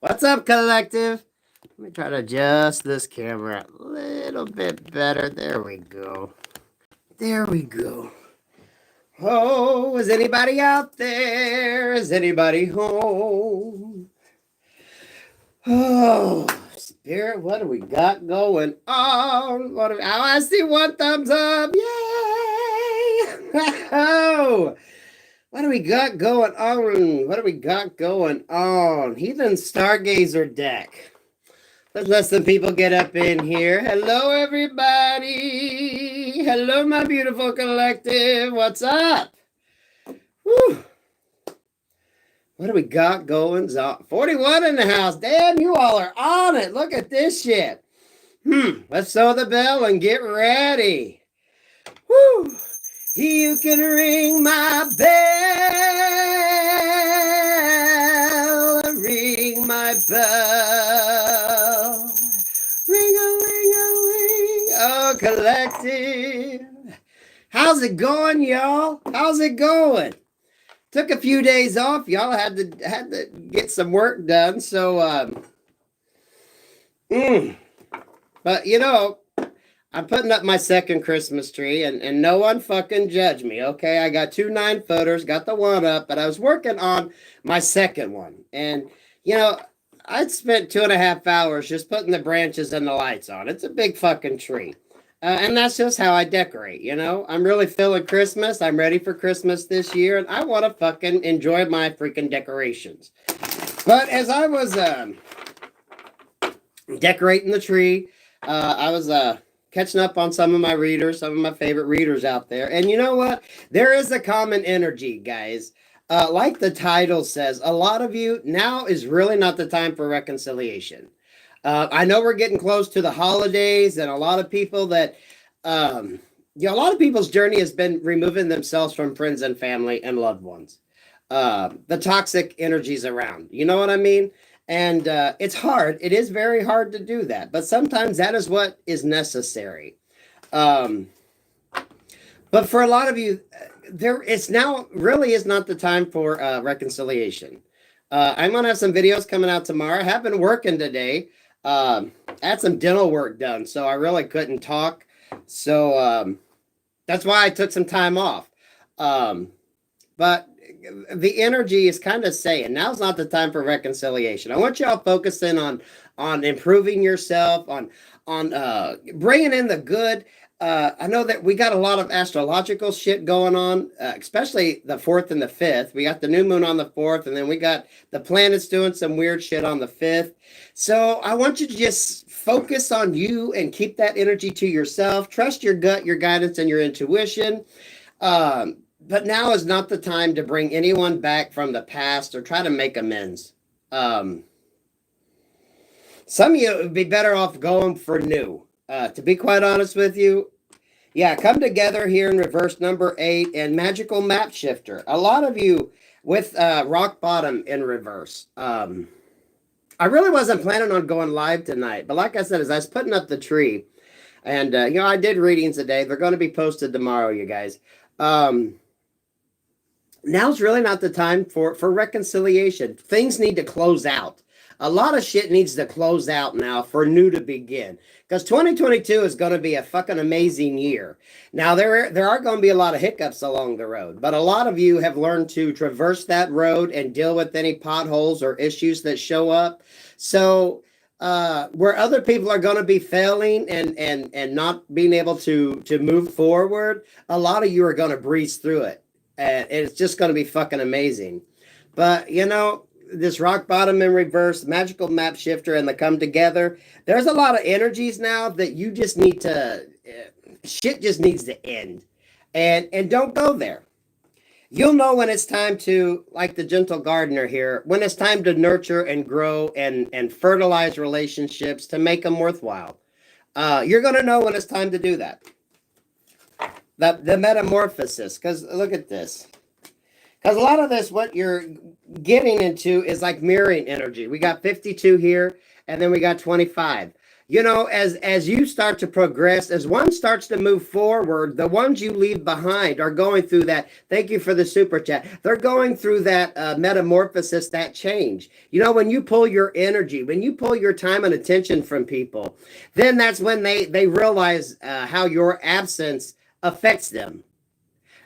What's up, collective? Let me try to adjust this camera a little bit better. There we go. There we go. Oh, is anybody out there? Is anybody home? Oh, Spirit, what do we got going on? I see one thumbs up. Yay! Oh, what do we got going on? What do we got going on? Heathen Stargazer deck. Let's let some people get up in here. Hello, everybody. Hello, my beautiful collective. What's up? Whew. What do we got going on? 41 in the house. Damn, you all are on it. Look at this shit. Let's sew the bell and get ready. Whew. You can ring my bell. Ring my bell. Ring-a-ling-a-ling. Oh, collective. How's it going, y'all? How's it going? Took a few days off. Y'all had to get some work done. So, but you know, I'm putting up my second Christmas tree, and no one fucking judge me, okay? I got 2 9-footers, got the one up, but I was working on my second one. And, you know, I'd spent 2.5 hours just putting the branches and the lights on. It's a big fucking tree. And that's just how I decorate, you know? I'm really feeling Christmas. I'm ready for Christmas this year, and I want to fucking enjoy my freaking decorations. But as I was decorating the tree, I was catching up on some of my readers, some of my favorite readers out there. And you know what? There is a common energy, guys. Like the title says, a lot of you, now is really not the time for reconciliation. I know we're getting close to the holidays, and a lot of people that, a lot of people's journey has been removing themselves from friends and family and loved ones. The toxic energies around, you know what I mean? And it's hard. It is very hard to do that, but sometimes that is what is necessary. But for a lot of you, it's now really is not the time for reconciliation. I'm gonna have some videos coming out tomorrow. I have been working today. I had some dental work done, so I really couldn't talk. So that's why I took some time off. But the energy is kind of saying now's not the time for reconciliation. I want y'all focusing on improving yourself, on bringing in the good. I know that we got a lot of astrological shit going on, especially the 4th and the 5th. We got the new moon on the 4th, and then we got the planets doing some weird shit on the 5th. So I want you to just focus on you and keep that energy to yourself. Trust your gut, your guidance, and your intuition. But now is not the time to bring anyone back from the past or try to make amends. Some of you would be better off going for new. To be quite honest with you, yeah, come together here in reverse number 8 and magical map shifter. A lot of you with rock bottom in reverse. I really wasn't planning on going live tonight, but like I said, as I was putting up the tree, and you know, I did readings today. They're going to be posted tomorrow, you guys. Now's really not the time for reconciliation. Things need to close out. A lot of shit needs to close out now for new to begin. Because 2022 is going to be a fucking amazing year. Now, there are going to be a lot of hiccups along the road. But a lot of you have learned to traverse that road and deal with any potholes or issues that show up. So where other people are going to be failing and not being able to move forward, a lot of you are going to breeze through it. And it's just going to be fucking amazing. But, you know, this rock bottom in reverse, magical map shifter, and the come together, there's a lot of energies now that you just need to, shit just needs to end. And don't go there. You'll know when it's time to, like the gentle gardener here, when it's time to nurture and grow and fertilize relationships to make them worthwhile. You're going to know when it's time to do that. The metamorphosis, because look at this. Because a lot of this, what you're getting into is like mirroring energy. We got 52 here, and then we got 25. You know, as you start to progress, as one starts to move forward, the ones you leave behind are going through that. Thank you for the super chat. They're going through that metamorphosis, that change. You know, when you pull your energy, when you pull your time and attention from people, then that's when they realize how your absence affects them.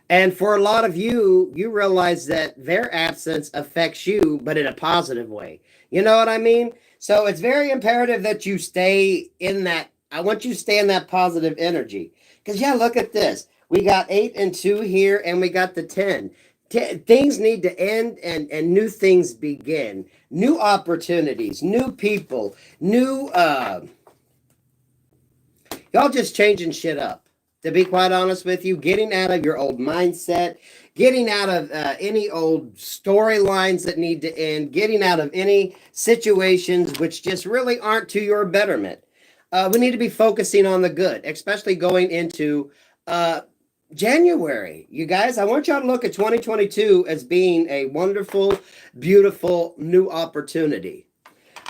And for a lot of you, you realize that their absence affects you, but in a positive way. You know what I mean? So it's very imperative that you stay in that. I want you to stay in that positive energy. Because, yeah, look at this. We got 8 and 2 here, and we got the 10. Things need to end and new things begin. New opportunities, new people, new. Y'all just changing shit up. To be quite honest with you, getting out of your old mindset, getting out of any old storylines that need to end, getting out of any situations which just really aren't to your betterment. We need to be focusing on the good, especially going into January. You guys, I want y'all to look at 2022 as being a wonderful, beautiful new opportunity.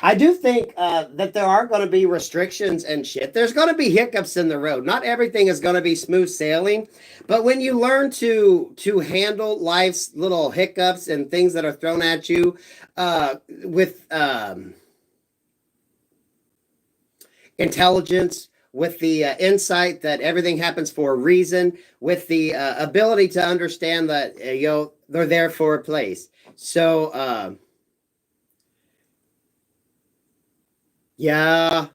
I do think that there are going to be restrictions and shit. There's going to be hiccups in the road. Not everything is going to be smooth sailing, but when you learn to handle life's little hiccups and things that are thrown at you with intelligence, with the insight that everything happens for a reason, with the ability to understand that they're there for a place. So. Yeah.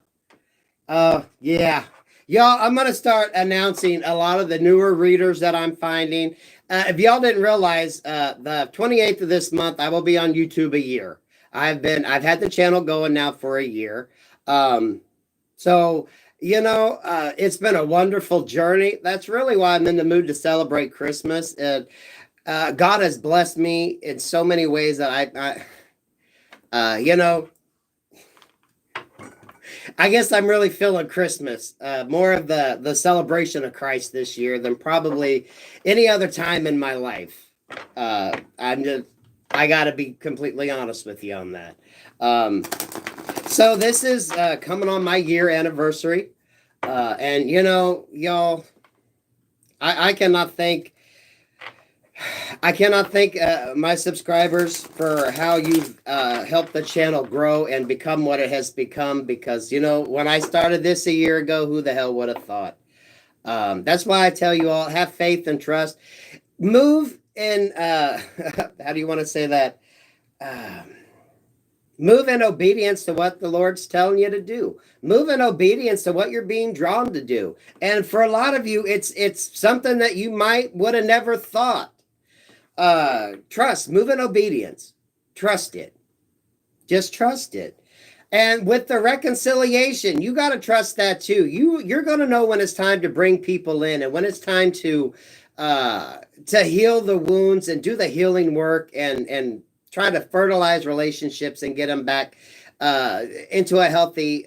Yeah. Y'all, I'm going to start announcing a lot of the newer readers that I'm finding. If y'all didn't realize, the 28th of this month, I will be on YouTube a year. I've had the channel going now for a year. So, it's been a wonderful journey. That's really why I'm in the mood to celebrate Christmas. And God has blessed me in so many ways that I guess I'm really feeling Christmas, more of the celebration of Christ this year than probably any other time in my life. I got to be completely honest with you on that. So this is coming on my year anniversary. And y'all, I cannot thank my subscribers for how you've helped the channel grow and become what it has become. Because, when I started this a year ago, who the hell would have thought? That's why I tell you all, have faith and trust. Move in, how do you want to say that? Move in obedience to what the Lord's telling you to do. Move in obedience to what you're being drawn to do. And for a lot of you, it's something that you would have never thought. Trust, move in obedience. Trust it. Just trust it. And with the reconciliation, you got to trust that too. You're going to know when it's time to bring people in and when it's time to heal the wounds and do the healing work and try to fertilize relationships and get them back into a healthy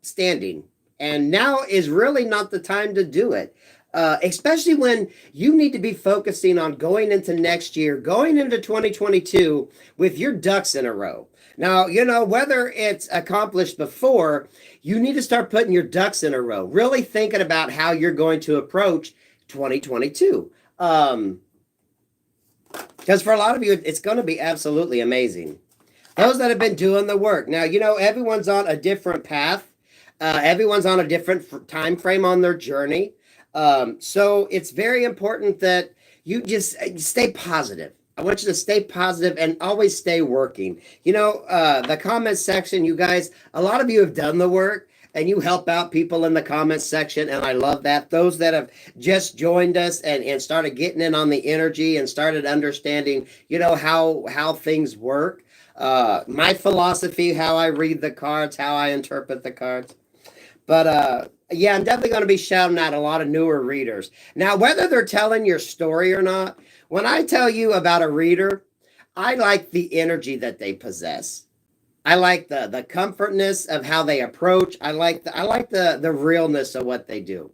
standing. And now is really not the time to do it. Especially when you need to be focusing on going into next year, going into 2022 with your ducks in a row. Now, whether it's accomplished before, you need to start putting your ducks in a row, really thinking about how you're going to approach 2022. Because for a lot of you, it's going to be absolutely amazing. Those that have been doing the work. Now, everyone's on a different path. Everyone's on a different time frame on their journey. So it's very important that you just stay positive. I want you to stay positive and always stay working. The comment section, you guys, a lot of you have done the work and you help out people in the comments section. And I love that. Those that have just joined us and started getting in on the energy and started understanding, how things work. My philosophy, how I read the cards, how I interpret the cards. But, yeah, I'm definitely going to be shouting out a lot of newer readers. Now, whether they're telling your story or not, when I tell you about a reader, I like the energy that they possess. I like the comfortness of how they approach. I like the realness of what they do.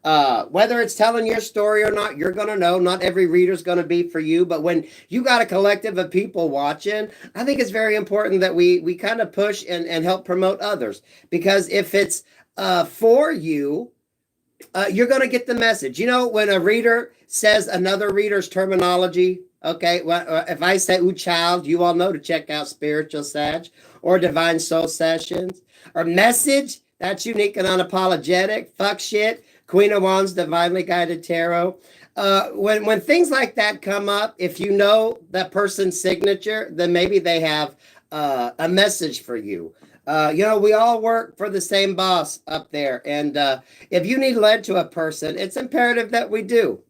Whether it's telling your story or not, you're going to know. Not every reader's going to be for you, but when you got a collective of people watching, I think it's very important that we kind of push and help promote others. Because if it's for you, you're going to get the message. You know, when a reader says another reader's terminology, okay, well, if I say, ooh, child, you all know to check out Spiritual Sag or Divine Soul Sessions, or message, that's unique and unapologetic, fuck shit, Queen of Wands, Divinely Guided Tarot. When things like that come up, if you know that person's signature, then maybe they have a message for you. You know, we all work for the same boss up there. And if you need led to a person, it's imperative that we do.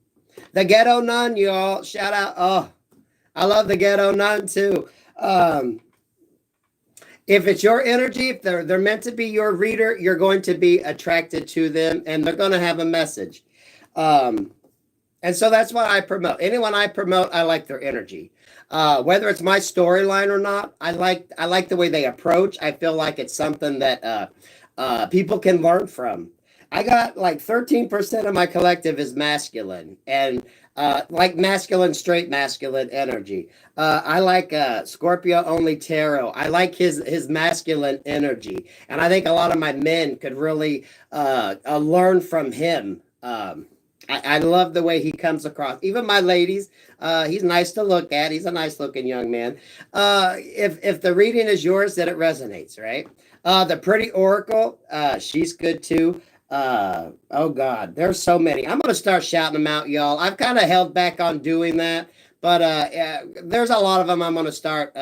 The Ghetto Nun, y'all, shout out. Oh, I love the Ghetto Nun too. If it's your energy, if they're meant to be your reader, you're going to be attracted to them and they're going to have a message. And so that's what I promote. Anyone I promote, I like their energy. Whether it's my storyline or not, I like the way they approach. I feel like it's something that people can learn from. I got like 13% of my collective is masculine, and like masculine, straight masculine energy. I like Scorpio only tarot. I like his masculine energy, and I think a lot of my men could really learn from him. I love the way he comes across. Even my ladies, he's nice to look at. He's a nice looking young man. If the reading is yours, then it resonates, right? The Pretty Oracle, she's good too. Oh God, there's so many. I'm gonna start shouting them out, y'all. I've kind of held back on doing that, but there's a lot of them I'm gonna start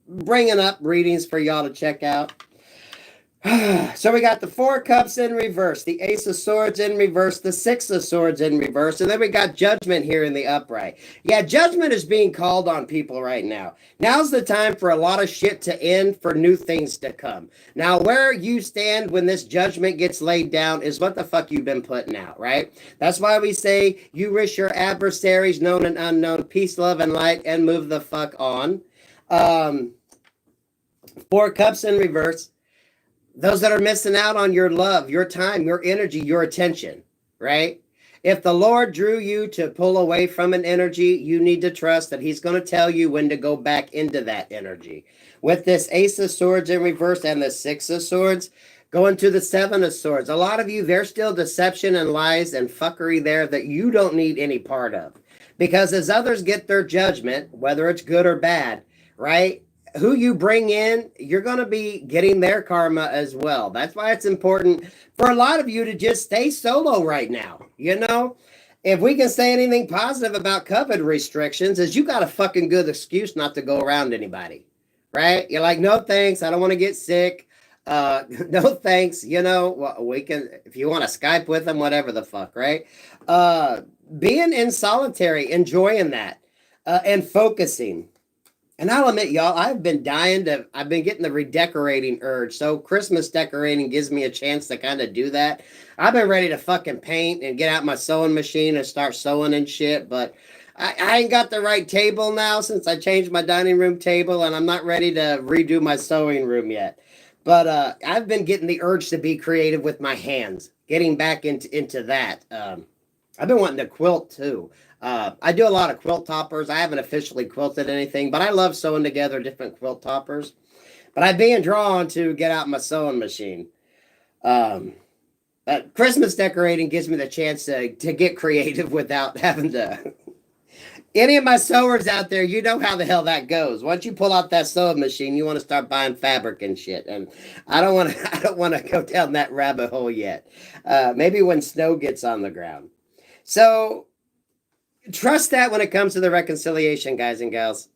bringing up readings for y'all to check out. So we got the Four Cups in reverse, the Ace of Swords in reverse, the Six of Swords in reverse, and then we got Judgment here in the upright. Yeah, Judgment is being called on people right now. Now's the time for a lot of shit to end, for new things to come. Now, where you stand when this judgment gets laid down is what the fuck you've been putting out, right? That's why we say you wish your adversaries, known and unknown, peace, love, and light, and move the fuck on. Four Cups in reverse. Those that are missing out on your love, your time, your energy, your attention, right? If the Lord drew you to pull away from an energy, you need to trust that he's going to tell you when to go back into that energy. With this Ace of Swords in reverse and the Six of Swords, going to the Seven of Swords. A lot of you, there's still deception and lies and fuckery there that you don't need any part of. Because as others get their judgment, whether it's good or bad, right? Who you bring in, you're going to be getting their karma as well. That's why it's important for a lot of you to just stay solo right now. You know, if we can say anything positive about COVID restrictions, is you got a fucking good excuse not to go around anybody, right? You're like, no thanks, I don't want to get sick. No thanks. You know, we can, if you want to Skype with them, whatever the fuck, right? Being in solitary, enjoying that, and focusing. And I'll admit, y'all, I've been getting the redecorating urge. So Christmas decorating gives me a chance to kind of do that. I've been ready to fucking paint and get out my sewing machine and start sewing and shit. But I ain't got the right table now since I changed my dining room table. And I'm not ready to redo my sewing room yet. But I've been getting the urge to be creative with my hands. Getting back into that. I've been wanting to quilt too. I do a lot of quilt toppers. I haven't officially quilted anything, but I love sewing together different quilt toppers. But I'm being drawn to get out my sewing machine. But Christmas decorating gives me the chance to get creative without having to. Any of my sewers out there, you know how the hell that goes. Once you pull out that sewing machine, you want to start buying fabric and shit. And I don't want to go down that rabbit hole yet. Maybe when snow gets on the ground. So trust that when it comes to the reconciliation, guys and gals.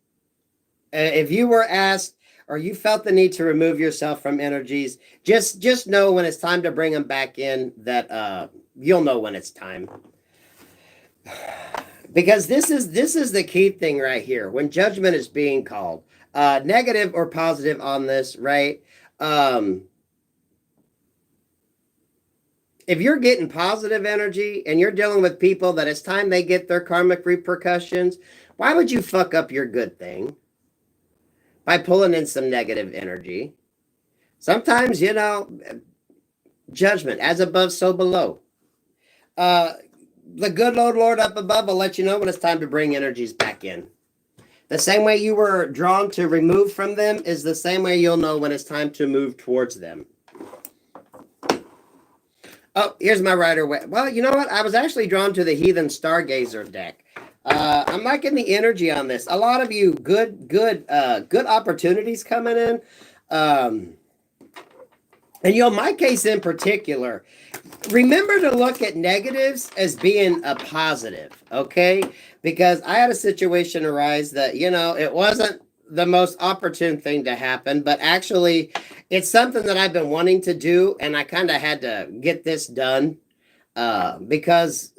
If you were asked or you felt the need to remove yourself from energies, just know when it's time to bring them back in, that you'll know when it's time. Because this is the key thing right here. When judgment is being called, negative or positive on this, right? If you're getting positive energy and you're dealing with people that it's time they get their karmic repercussions, why would you fuck up your good thing by pulling in some negative energy? Sometimes, you know, judgment, as above, so below. The good Lord up above will let you know when it's time to bring energies back in. The same way you were drawn to remove from them is the same way you'll know when it's time to move towards them. Oh, here's my Rider Waite. Well, you know what? I was actually drawn to the Heathen Stargazer deck. I'm liking the energy on this. A lot of you, good opportunities coming in. Um, and my case in particular, remember to look at negatives as being a positive, okay? Because I had a situation arise that, it wasn't the most opportune thing to happen, but actually it's something that I've been wanting to do, and I kind of had to get this done because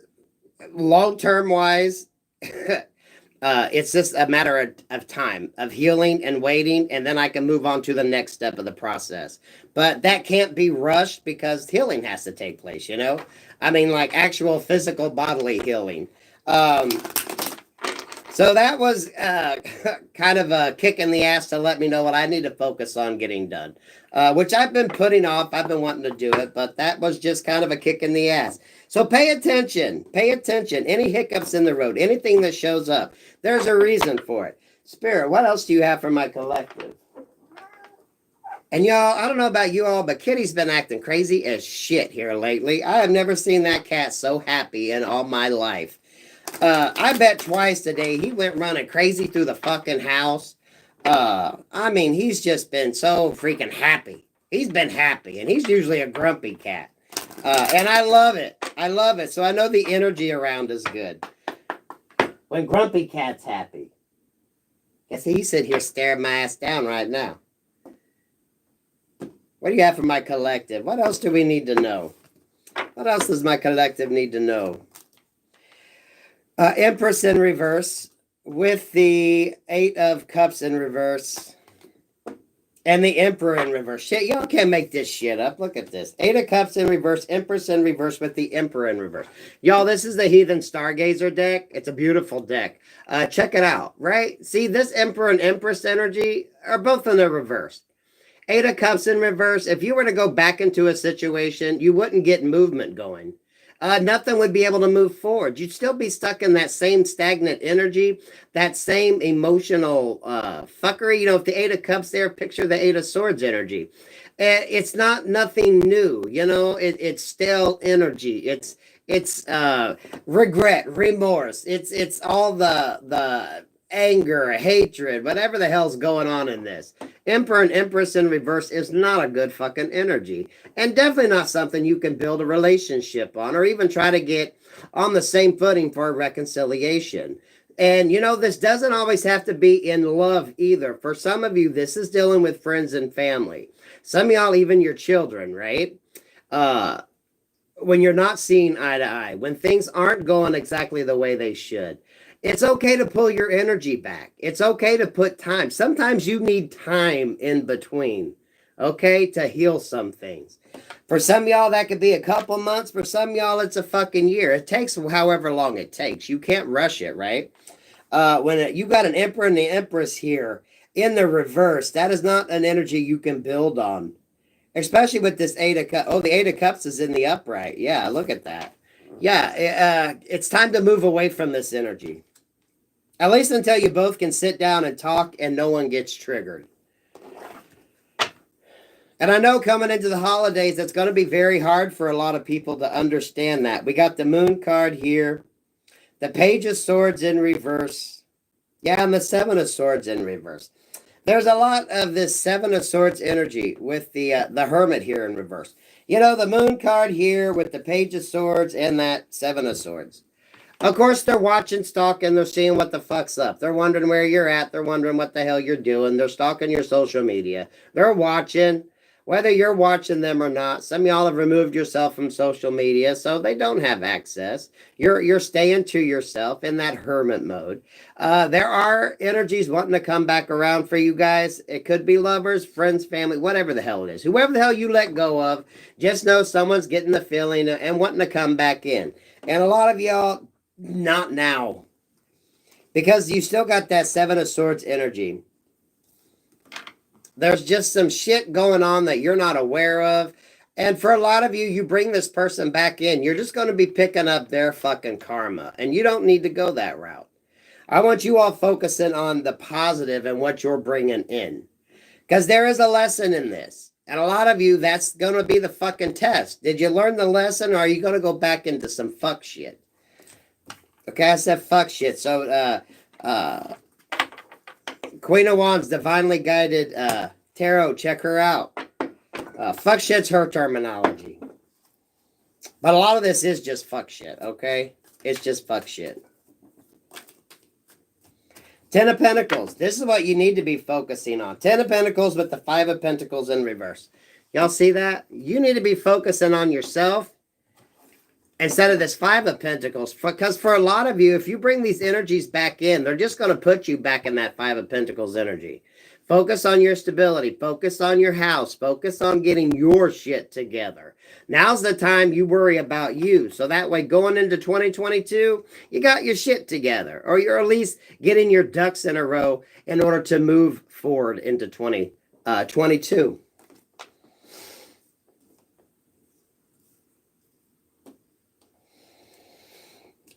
long-term wise, it's just a matter of time, of healing and waiting, and then I can move on to the next step of the process. But that can't be rushed because healing has to take place, I mean, like actual physical bodily healing. Um, so that was kind of a kick in the ass to let me know what I need to focus on getting done, which I've been putting off. I've been wanting to do it, but that was just kind of a kick in the ass. So pay attention. Pay attention. Any hiccups in the road, anything that shows up, there's a reason for it. Spirit, what else do you have for my collective? And y'all, I don't know about you all, but Kitty's been acting crazy as shit here lately. I have never seen that cat so happy in all my life. I bet twice today he went running crazy through the fucking house. I mean, he's just been so freaking happy. He's been happy, and he's usually a grumpy cat. And I love it. I love it. So I know the energy around is good. When grumpy cat's happy. Guess he's sitting here staring my ass down right now. What do you have for my collective? What else do we need to know? What else does my collective need to know? Empress in reverse with the Eight of Cups in reverse and the Emperor in reverse. Shit, y'all can't make this shit up. Look at this. Eight of Cups in reverse, Empress in reverse with the Emperor in reverse. Y'all, this is the Heathen Stargazer deck. It's a beautiful deck. Check it out, right? See, this Emperor and Empress energy are both in the reverse. Eight of Cups in reverse. If you were to go back into a situation, you wouldn't get movement going. Nothing would be able to move forward. You'd still be stuck in that same stagnant energy, that same emotional fuckery. If the Eight of Cups there, picture the Eight of Swords energy. It's not nothing new. It's stale energy. It's regret, remorse. It's all the anger, hatred, whatever the hell's going on in this. Emperor and Empress in reverse is not a good fucking energy. And definitely not something you can build a relationship on or even try to get on the same footing for a reconciliation. And, this doesn't always have to be in love either. For some of you, this is dealing with friends and family. Some of y'all, even your children, right? When you're not seeing eye to eye, when things aren't going exactly the way they should. It's okay to pull your energy back. It's okay to put time. Sometimes you need time in between, okay, to heal some things. For some of y'all, that could be a couple months. For some of y'all, it's a fucking year. It takes however long it takes. You can't rush it, right? You got an Emperor and the Empress here in the reverse, that is not an energy you can build on, especially with this Eight of Cups. Oh, the Eight of Cups is in the upright. Yeah, look at that. Yeah, it's time to move away from this energy. At least until you both can sit down and talk and no one gets triggered. And I know coming into the holidays, it's going to be very hard for a lot of people to understand that. We got the Moon card here. The Page of Swords in reverse. Yeah, and the Seven of Swords in reverse. There's a lot of this Seven of Swords energy with the Hermit here in reverse. The Moon card here with the Page of Swords and that Seven of Swords. Of course, they're watching, stalking, they're seeing what the fuck's up. They're wondering where you're at. They're wondering what the hell you're doing. They're stalking your social media. They're watching, whether you're watching them or not. Some of y'all have removed yourself from social media, so they don't have access. You're staying to yourself in that hermit mode. There are energies wanting to come back around for you guys. It could be lovers, friends, family, whatever the hell it is. Whoever the hell you let go of, just know someone's getting the feeling and wanting to come back in. And a lot of y'all, not now, because you still got that Seven of Swords energy. There's just some shit going on that you're not aware of. And for a lot of you, you bring this person back in, you're just going to be picking up their fucking karma. And you don't need to go that route. I want you all focusing on the positive and what you're bringing in. Because there is a lesson in this. And a lot of you, that's going to be the fucking test. Did you learn the lesson, or are you going to go back into some fuck shit? Okay, I said fuck shit. So, Queen of Wands, Divinely Guided Tarot, check her out. Fuck shit's her terminology. But a lot of this is just fuck shit, okay? It's just fuck shit. Ten of Pentacles. This is what you need to be focusing on. Ten of Pentacles with the Five of Pentacles in reverse. Y'all see that? You need to be focusing on yourself instead of this Five of Pentacles. Because for a lot of you, if you bring these energies back in, they're just going to put you back in that Five of Pentacles energy. Focus on your stability. Focus on your house. Focus on getting your shit together. Now's the time you worry about you. So that way, going into 2022, you got your shit together. Or you're at least getting your ducks in a row in order to move forward into 2022.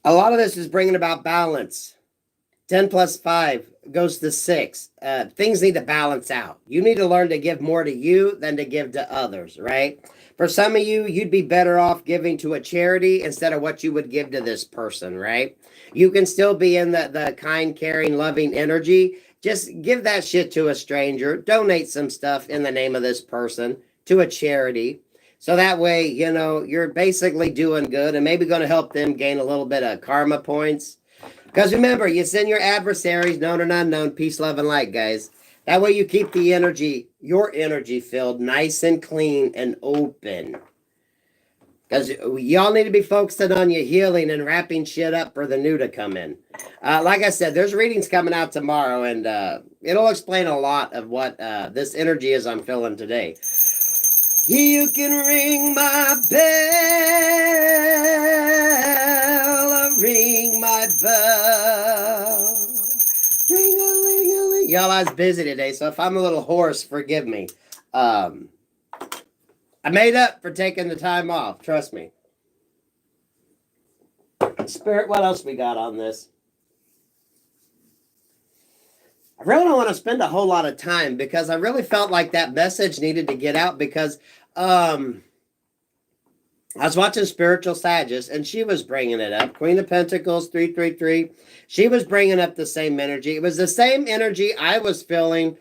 A lot of this is bringing about balance. 10 plus 5 goes to 6. Things need to balance out. You need to learn to give more to you than to give to others, right? For some of you, you'd be better off giving to a charity instead of what you would give to this person, right? You can still be in the kind, caring, loving energy. Just give that shit to a stranger. Donate some stuff in the name of this person to a charity. So that way, you know, you're basically doing good and maybe going to help them gain a little bit of karma points. Because remember, you send your adversaries, known and unknown, peace, love, and light, guys. That way you keep the energy, your energy filled nice and clean and open. Because y'all need to be focusing on your healing and wrapping shit up for the new to come in. Like I said, there's readings coming out tomorrow, and it'll explain a lot of what this energy is I'm feeling today. You can ring my bell, ring my bell. Ring-a-ling-a-ling. Y'all, I was busy today, so if I'm a little hoarse, forgive me. I made up for taking the time off, trust me. Spirit, what else we got on this? I really don't want to spend a whole lot of time because I really felt like that message needed to get out because I was watching Spiritual Sagittarius and she was bringing it up. Queen of Pentacles, 333. She was bringing up the same energy. It was the same energy I was feeling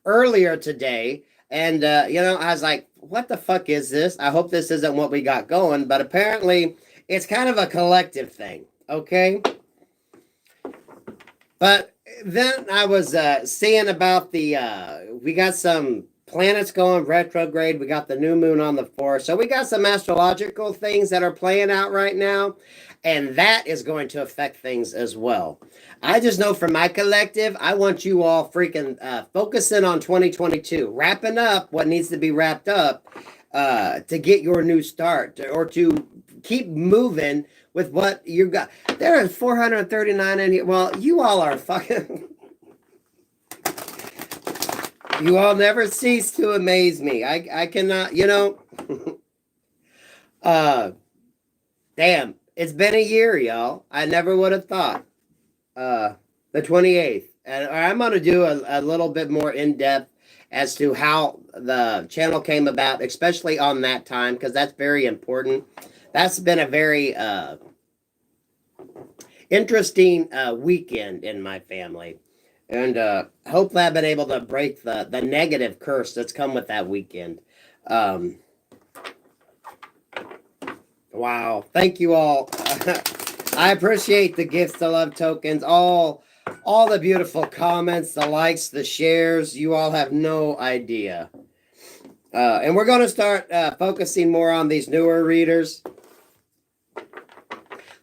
earlier today. And, you know, I was like, what the fuck is this? I hope this isn't what we got going. But apparently it's kind of a collective thing. Okay. But then I was seeing about the, we got some planets going retrograde. We got the new moon on the 4th. So we got some astrological things that are playing out right now. And that is going to affect things as well. I just know for my collective, I want you all freaking focusing on 2022. Wrapping up what needs to be wrapped up to get your new start. Or to keep moving with what you got. There is 439 in here. Well, you all are fucking... You all never cease to amaze me. I cannot, you know... Damn. It's been a year, y'all. I never would have thought. The 28th. And I'm going to do a little bit more in-depth as to how the channel came about, especially on that time, because that's very important. That's been a very interesting weekend in my family. And hopefully I've been able to break the negative curse that's come with that weekend. Wow. Thank you all. I appreciate the gifts, the love tokens, all the beautiful comments, the likes, the shares. You all have no idea. And we're going to start focusing more on these newer readers.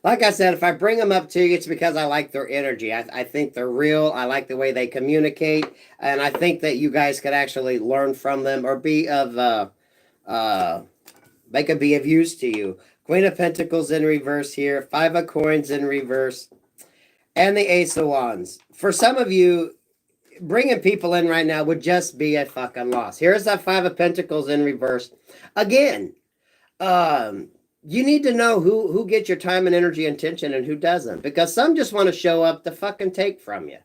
Like I said, if I bring them up to you, it's because I like their energy. I think they're real. I like the way they communicate. And I think that you guys could actually learn from them or be of, they could be of use to you. Queen of Pentacles in reverse here. 5 of Coins in reverse. And the Ace of Wands. For some of you, bringing people in right now would just be a fucking loss. Here's that 5 of Pentacles in reverse. Again, you need to know who gets your time and energy and attention and who doesn't. Because some just want to show up to fucking take from you.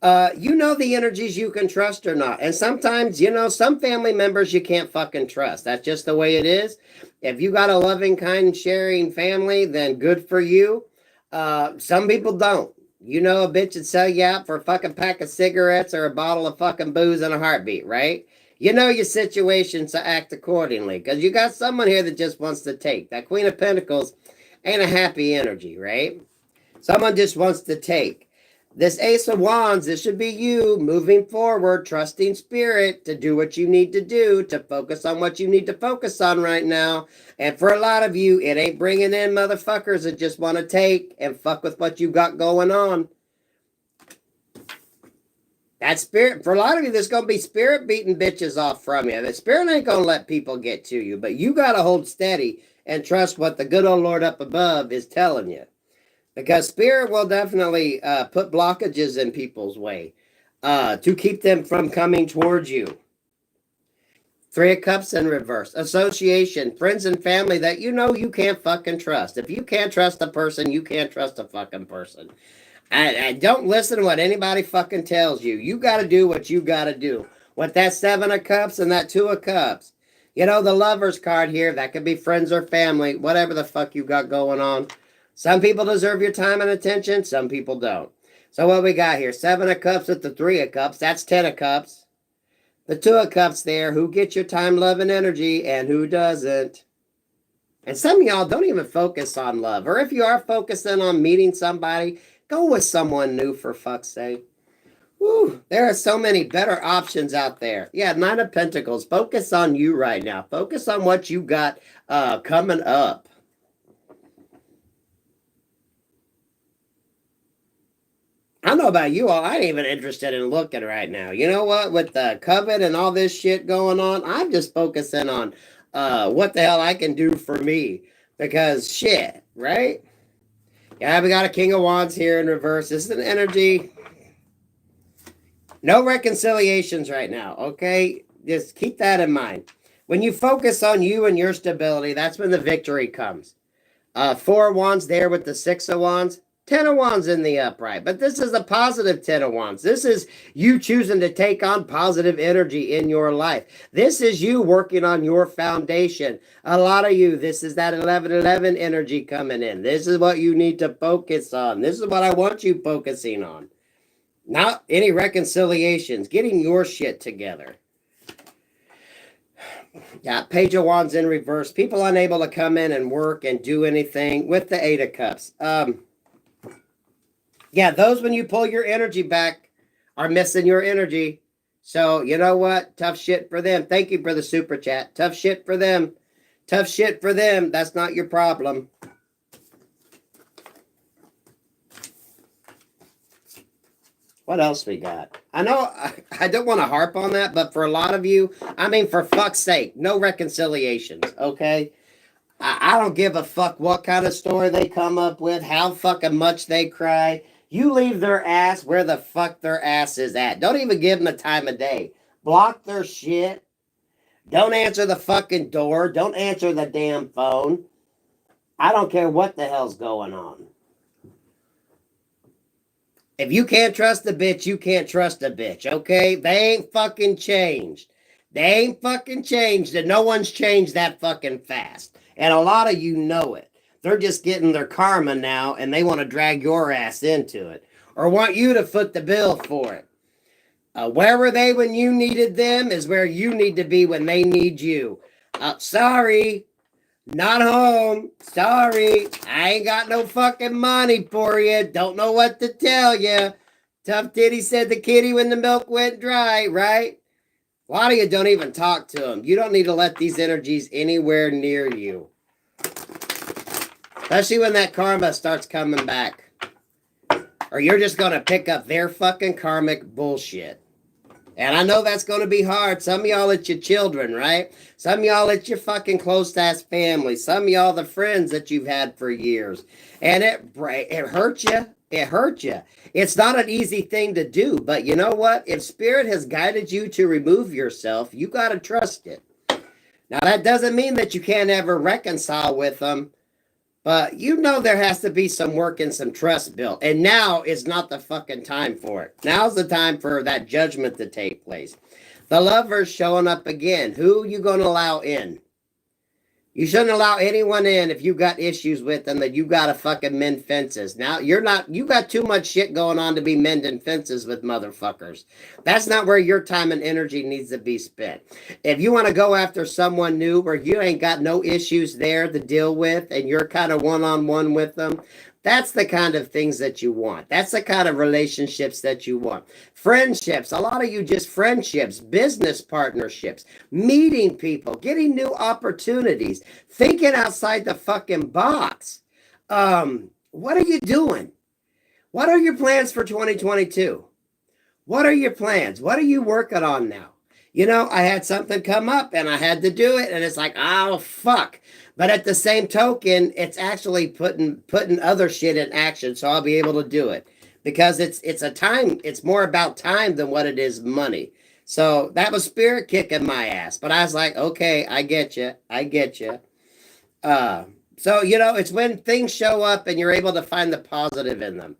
You know the energies you can trust or not. And sometimes, you know, some family members you can't fucking trust. That's just the way it is. If you got a loving, kind, sharing family, then good for you. Some people don't. You know, a bitch would sell you out for a fucking pack of cigarettes or a bottle of fucking booze in a heartbeat, right? You know your situation, so act accordingly. Because you got someone here that just wants to take. That Queen of Pentacles ain't a happy energy, right? Someone just wants to take. This Ace of Wands, this should be you moving forward, trusting spirit to do what you need to do, to focus on what you need to focus on right now. And for a lot of you, it ain't bringing in motherfuckers that just want to take and fuck with what you got going on. That spirit, for a lot of you, there's going to be spirit beating bitches off from you. The spirit ain't going to let people get to you, but you got to hold steady and trust what the good old Lord up above is telling you. Because spirit will definitely put blockages in people's way to keep them from coming towards you. Three of Cups in reverse. Association, friends and family that you know you can't fucking trust. If you can't trust a person, you can't trust a fucking person. I don't listen to what anybody fucking tells you. You got to do what you got to do. With that Seven of Cups and that Two of Cups. You know, the Lover's card here, that could be friends or family, whatever the fuck you got going on. Some people deserve your time and attention. Some people don't. So what we got here? Seven of Cups with the Three of Cups. That's 10 of Cups. The Two of Cups there. Who gets your time, love, and energy, and who doesn't? And some of y'all don't even focus on love. Or if you are focusing on meeting somebody, go with someone new, for fuck's sake. Woo, there are so many better options out there. Yeah, Nine of Pentacles. Focus on you right now. Focus on what you got coming up. I don't know about you all. I ain't even interested in looking right now. You know what? With the COVID and all this shit going on, I'm just focusing on what the hell I can do for me. Because shit, right? Yeah, we got a King of Wands here in reverse. This is an energy. No reconciliations right now, okay? Just keep that in mind. When you focus on you and your stability, that's when the victory comes. Four of Wands there with the Six of Wands. 10 of Wands in the upright, but this is a positive 10 of Wands. This is you choosing to take on positive energy in your life. This is you working on your foundation. A lot of you, this is that 11-11 energy coming in. This is what you need to focus on. This is what I want you focusing on. Not any reconciliations, getting your shit together. Yeah, Page of Wands in reverse. People unable to come in and work and do anything with the Eight of Cups. Yeah, those when you pull your energy back are missing your energy. So, you know what? Tough shit for them. Thank you for the super chat. Tough shit for them. Tough shit for them. That's not your problem. What else we got? I know I don't want to harp on that, but for a lot of you, I mean, for fuck's sake, no reconciliations, okay? I don't give a fuck what kind of story they come up with, how fucking much they cry. You leave their ass where the fuck their ass is at. Don't even give them the time of day. Block their shit. Don't answer the fucking door. Don't answer the damn phone. I don't care what the hell's going on. If you can't trust a bitch, you can't trust a bitch, okay? They ain't fucking changed. They ain't fucking changed, and no one's changed that fucking fast. And a lot of you know it. They're just getting their karma now, and they want to drag your ass into it. Or want you to foot the bill for it. Where were they when you needed them is where you need to be when they need you. Sorry. Not home. Sorry. I ain't got no fucking money for you. Don't know what to tell you. Tough Titty said the kitty when the milk went dry, right? A lot of you don't even talk to them. You don't need to let these energies anywhere near you. Especially when that karma starts coming back. Or you're just going to pick up their fucking karmic bullshit. And I know that's going to be hard. Some of y'all it's your children, right? Some of y'all it's your fucking close-ass family. Some of y'all the friends that you've had for years. And it hurt you. It hurt you. It's not an easy thing to do. But you know what? If Spirit has guided you to remove yourself, you got to trust it. Now, that doesn't mean that you can't ever reconcile with them. But you know there has to be some work and some trust built. And now is not the fucking time for it. Now's the time for that judgment to take place. The Lovers showing up again. Who you going to allow in? You shouldn't allow anyone in if you got issues with them that you got to fucking mend fences. Now, you got too much shit going on to be mending fences with motherfuckers. That's not where your time and energy needs to be spent. If you want to go after someone new where you ain't got no issues there to deal with and you're kind of one-on-one with them, that's the kind of things that you want. That's the kind of relationships that you want. Friendships, a lot of you just friendships, business partnerships, meeting people, getting new opportunities, thinking outside the fucking box. What are you doing? What are your plans for 2022? What are your plans? What are you working on now? You know, I had something come up and I had to do it, and it's like, oh, fuck. But at the same token, it's actually putting other shit in action, so I'll be able to do it. Because it's a time, it's more about time than what it is money. So that was spirit kicking my ass. But I was like, okay, I get you. I get you. So, you know, it's when things show up and you're able to find the positive in them.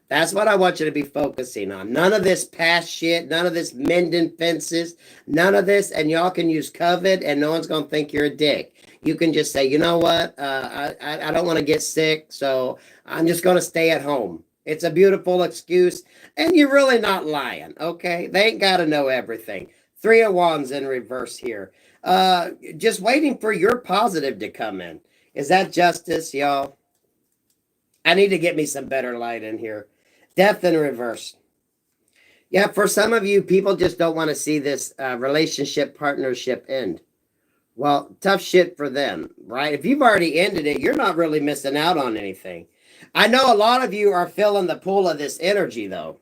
That's what I want you to be focusing on. None of this past shit, none of this mending fences, none of this. And y'all can use COVID and no one's going to think you're a dick. You can just say, you know what? I don't want to get sick, so I'm just going to stay at home. It's a beautiful excuse, and you're really not lying, okay? They ain't got to know everything. 3 of Wands in reverse here. Just waiting for your positive to come in. Is that justice, y'all? I need to get me some better light in here. Death in reverse. Yeah, for some of you, people just don't want to see this relationship partnership end. Well, tough shit for them, right? If you've already ended it, you're not really missing out on anything. I know a lot of you are feeling the pull of this energy, though.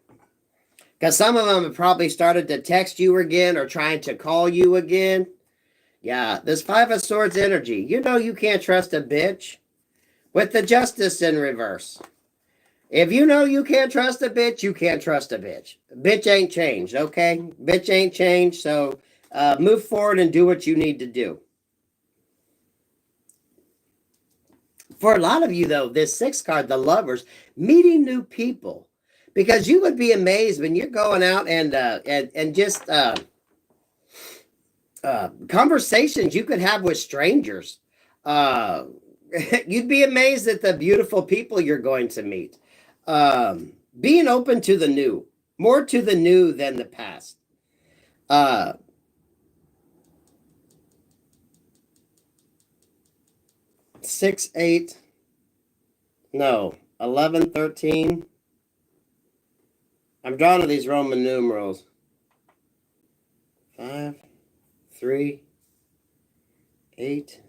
Because some of them have probably started to text you again or trying to call you again. Yeah, this 5 of Swords energy. You know you can't trust a bitch. With the Justice in reverse. If you know you can't trust a bitch, you can't trust a bitch. Bitch ain't changed, okay? Bitch ain't changed, so move forward and do what you need to do. For a lot of you, though, this 6 card, the Lovers, meeting new people. Because you would be amazed when you're going out and just conversations you could have with strangers. You'd be amazed at the beautiful people you're going to meet. Being open to the new. More to the new than the past. 6, 8. No. 11, 13. I'm drawing to these Roman numerals. 5, 3, 8.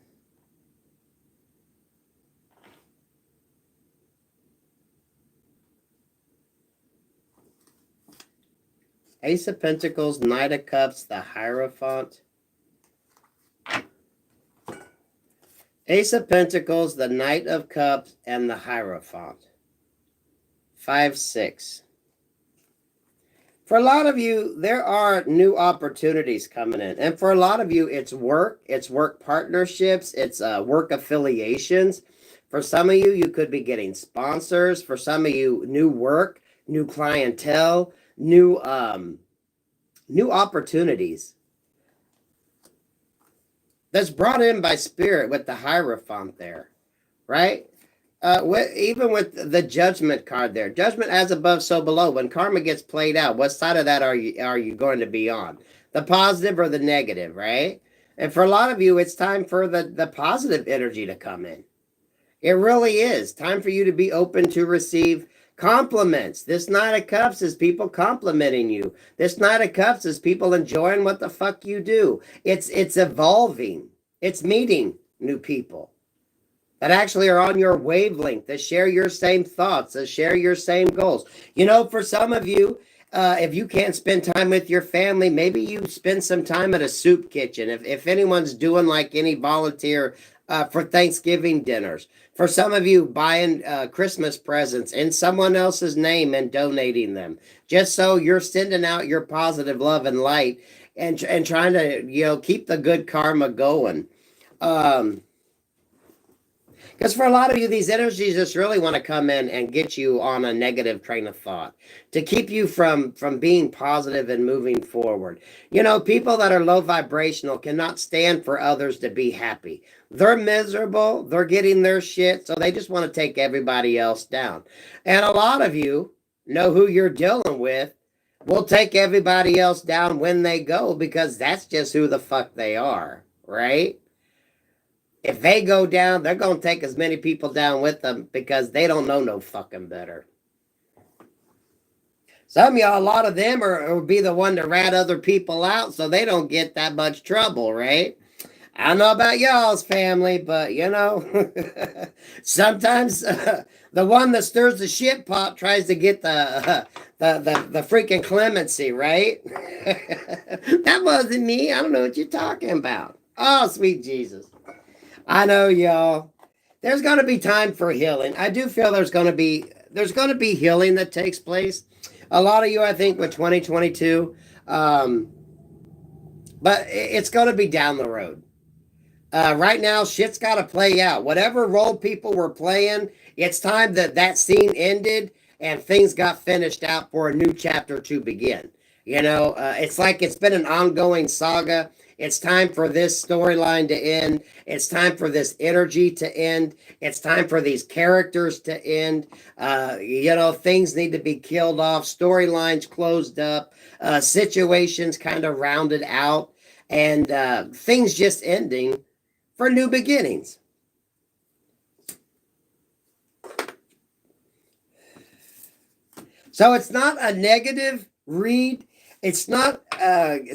Ace of Pentacles, Knight of Cups, the Hierophant. Ace of Pentacles, the Knight of Cups, and the Hierophant. 5, 6. For a lot of you, there are new opportunities coming in. And for a lot of you, it's work partnerships, it's work affiliations. For some of you, you could be getting sponsors. For some of you, new work, new clientele, new opportunities. That's brought in by spirit with the Hierophant there, right? Even with the Judgment card there, Judgment as above, so below. When karma gets played out, what side of that are you going to be on? The positive or the negative, right? And for a lot of you, it's time for the positive energy to come in. It really is time for you to be open to receive compliments. This Knight of Cups is people complimenting you. This Knight of Cups is people enjoying what the fuck you do. It's evolving. It's meeting new people that actually are on your wavelength, that share your same thoughts, that share your same goals. You know, for some of you, if you can't spend time with your family, maybe you spend some time at a soup kitchen. If anyone's doing like any volunteer for Thanksgiving dinners. For some of you, buying Christmas presents in someone else's name and donating them, just so you're sending out your positive love and light and trying to, you know, keep the good karma going. Because Because for a lot of you, these energies just really want to come in and get you on a negative train of thought to keep you from being positive and moving forward. You know, people that are low vibrational cannot stand for others to be happy. They're miserable, they're getting their shit, so they just want to take everybody else down. And a lot of you know who you're dealing with will take everybody else down when they go because that's just who the fuck they are, right? If they go down, they're going to take as many people down with them because they don't know no fucking better. Some of y'all, a lot of them will be the one to rat other people out so they don't get that much trouble, right? I don't know about y'all's family, but you know, sometimes the one that stirs the shit pot tries to get the freaking clemency, right? That wasn't me. I don't know what you're talking about. Oh, sweet Jesus. I know, y'all. There's going to be time for healing. I do feel there's going to be healing that takes place. A lot of you, I think, with 2022, but it's going to be down the road. Right now, shit's got to play out. Whatever role people were playing, it's time that scene ended and things got finished out for a new chapter to begin. You know, it's like it's been an ongoing saga. It's time for this storyline to end. It's time for this energy to end. It's time for these characters to end. You know, things need to be killed off, storylines closed up, situations kind of rounded out, and things just ending for new beginnings. So it's not a negative read. It's not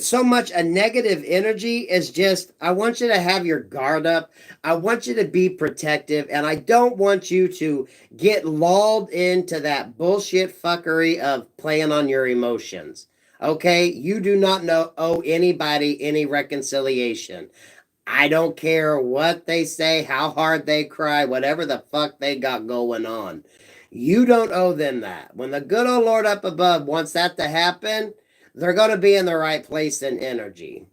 so much a negative energy as just, I want you to have your guard up. I want you to be protective. And I don't want you to get lulled into that bullshit fuckery of playing on your emotions. Okay? You do not owe anybody any reconciliation. I don't care what they say, how hard they cry, whatever the fuck they got going on. You don't owe them that. When the good old Lord up above wants that to happen, they're going to be in the right place in energy.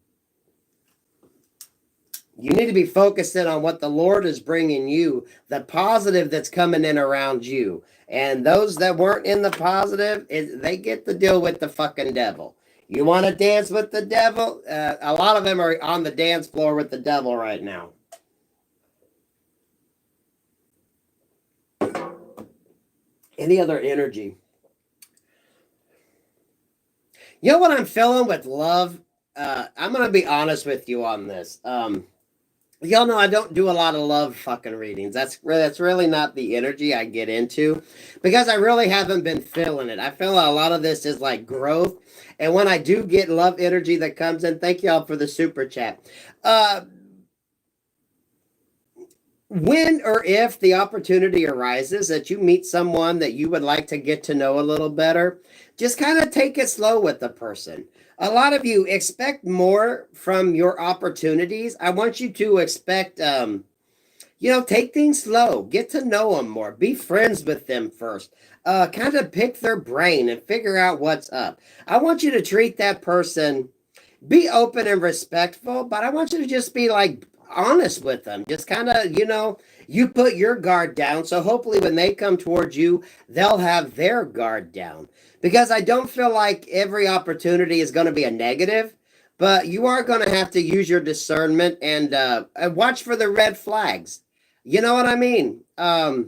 You need to be focusing on what the Lord is bringing you, the positive that's coming in around you. And those that weren't in the positive, they get to deal with the fucking devil. You want to dance with the devil? A lot of them are on the dance floor with the devil right now. Any other energy? You know what I'm feeling with love? I'm going to be honest with you on this. Y'all know I don't do a lot of love fucking readings. That's really not the energy I get into because I really haven't been feeling it. I feel a lot of this is like growth. And when I do get love energy that comes in, thank y'all for the super chat. When or if the opportunity arises that you meet someone that you would like to get to know a little better, just kind of take it slow with the person. A lot of you expect more from your opportunities. I want you to expect, take things slow. Get to know them more. Be friends with them first. Kind of pick their brain and figure out what's up. I want you to treat that person, be open and respectful, but I want you to just be like, honest with them. Just kind of, you put your guard down. So hopefully when they come towards you, they'll have their guard down. Because I don't feel like every opportunity is going to be a negative, but you are going to have to use your discernment and watch for the red flags. You know what I mean? Because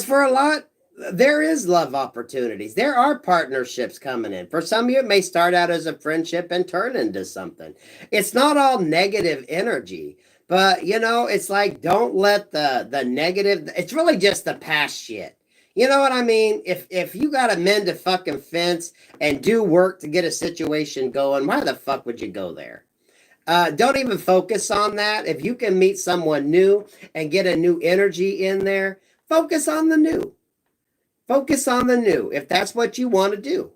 for a lot, there is love opportunities. There are partnerships coming in. For some of you, it may start out as a friendship and turn into something. It's not all negative energy, but it's like, don't let the negative, it's really just the past shit. You know what I mean? If you got to mend a fucking fence and do work to get a situation going, why the fuck would you go there? Don't even focus on that. If you can meet someone new and get a new energy in there, focus on the new. Focus on the new if that's what you want to do,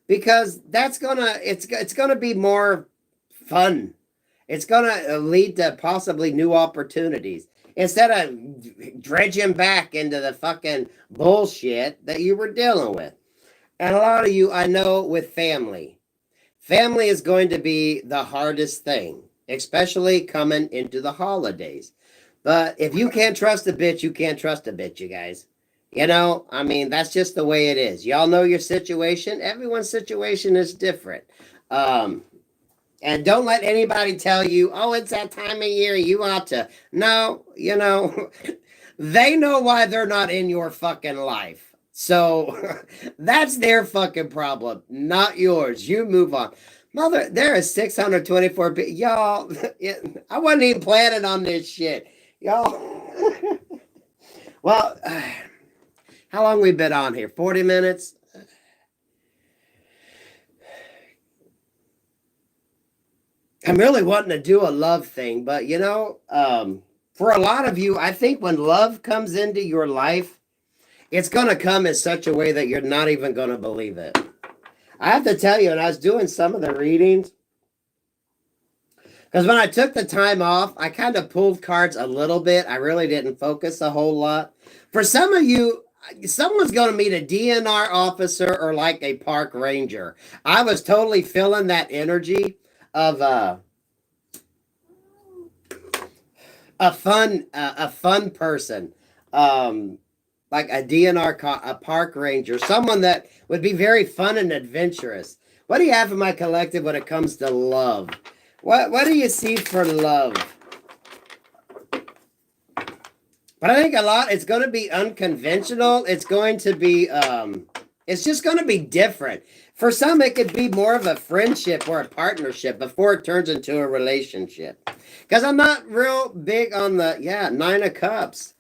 because it's gonna be more fun. It's gonna lead to possibly new opportunities instead of dredging back into the fucking bullshit that you were dealing with. And a lot of you, I know, with family is going to be the hardest thing, especially coming into the holidays. But if you can't trust a bitch, you can't trust a bitch, you guys. You know, I mean, that's just the way it is. Y'all know your situation. Everyone's situation is different. Um, and don't let anybody tell you, oh, it's that time of year, you ought to. No, you know, they know why they're not in your fucking life. So that's their fucking problem, not yours. You move on. Mother, there is 624 people. Y'all, I wasn't even planning on this shit. Y'all. Well, how long we been on here? 40 minutes? I'm really wanting to do a love thing, but you know, for a lot of you, I think when love comes into your life, it's going to come in such a way that you're not even going to believe it. I have to tell you, and I was doing some of the readings, because when I took the time off, I kind of pulled cards a little bit. I really didn't focus a whole lot. For some of you, someone's going to meet a DNR officer or like a park ranger. I was totally feeling that energy of a fun person, like a DNR a park ranger, someone that would be very fun and adventurous. What do you have in my collective when it comes to love? What do you see for love? But I think a lot, it's going to be unconventional. It's going to be, it's just going to be different. For some, it could be more of a friendship or a partnership before it turns into a relationship. Because I'm not real big on the, yeah, 9 of Cups.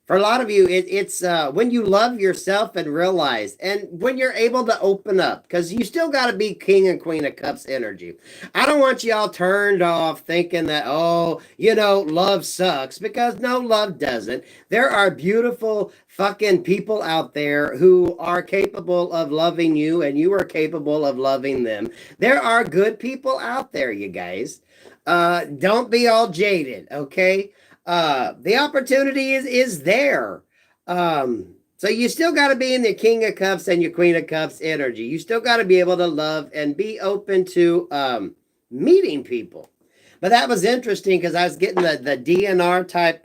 For a lot of you, it's when you love yourself and realize, and when you're able to open up, because you still got to be King and Queen of Cups energy. I don't want y'all turned off thinking that, oh, you know, love sucks, because no, love doesn't. There are beautiful fucking people out there who are capable of loving you, and you are capable of loving them. There are good people out there, you guys. Don't be all jaded, okay? The opportunity is there. So you still got to be in the King of Cups and your Queen of Cups energy. You still got to be able to love and be open to meeting people. But that was interesting because I was getting the DNR type,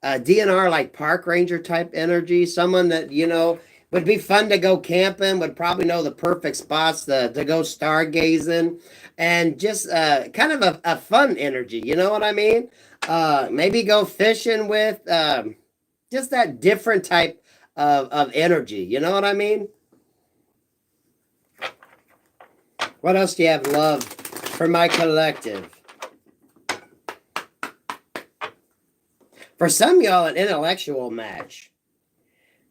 DNR like park ranger type energy. Someone that, you know, would be fun to go camping, would probably know the perfect spots to go stargazing, and just kind of a fun energy. You know what I mean? Maybe go fishing with just that different type of energy. You know what I mean? What else do you have love for my collective? For some y'all, an intellectual match.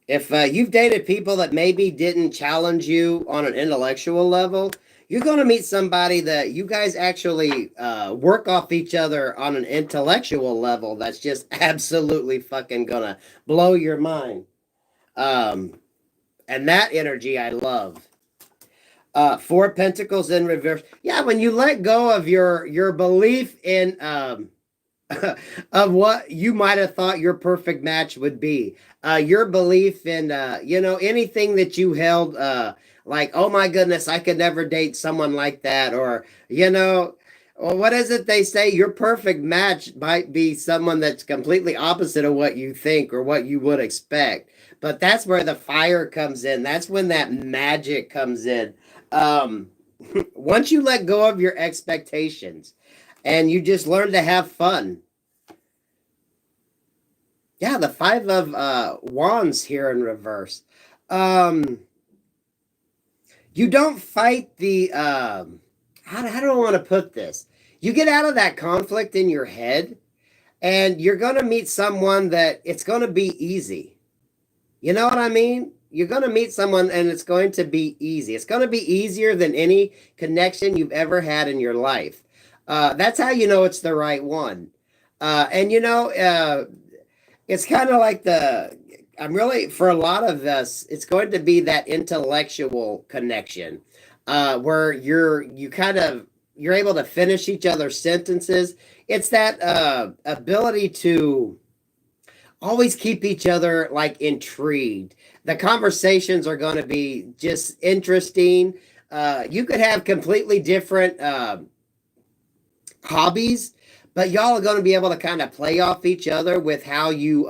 If you've dated people that maybe didn't challenge you on an intellectual level, you're going to meet somebody that you guys actually work off each other on an intellectual level that's just absolutely fucking going to blow your mind. And that energy I love. 4 of Pentacles in reverse. Yeah, when you let go of your belief in of what you might have thought your perfect match would be. Your belief in, you know, anything that you held, like, oh my goodness, I could never date someone like that. Or, you know, well, what is it they say? Your perfect match might be someone that's completely opposite of what you think or what you would expect. But that's where the fire comes in. That's when that magic comes in. Once you let go of your expectations, and you just learn to have fun. Yeah, the 5 of Wands here in reverse. You don't fight the, how do I want to put this? You get out of that conflict in your head, and you're going to meet someone that it's going to be easy. You know what I mean? You're going to meet someone and it's going to be easy. It's going to be easier than any connection you've ever had in your life. That's how you know it's the right one. And you know, it's kind of like I'm really, for a lot of us, it's going to be that intellectual connection, where you're able to finish each other's sentences. It's that ability to always keep each other like intrigued. The conversations are going to be just interesting. You could have completely different hobbies, but y'all are going to be able to kind of play off each other with how you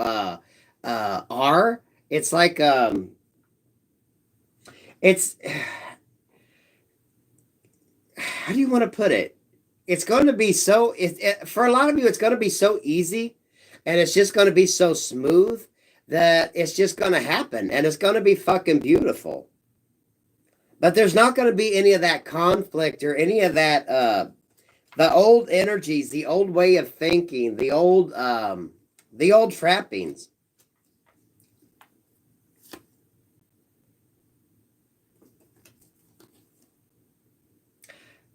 are. It's like it's how do you want to put it? It's going to be so for a lot of you it's going to be so easy, and it's just going to be so smooth that it's just going to happen, and it's going to be fucking beautiful. But there's not going to be any of that conflict or any of that the old energies, the old way of thinking, the old trappings.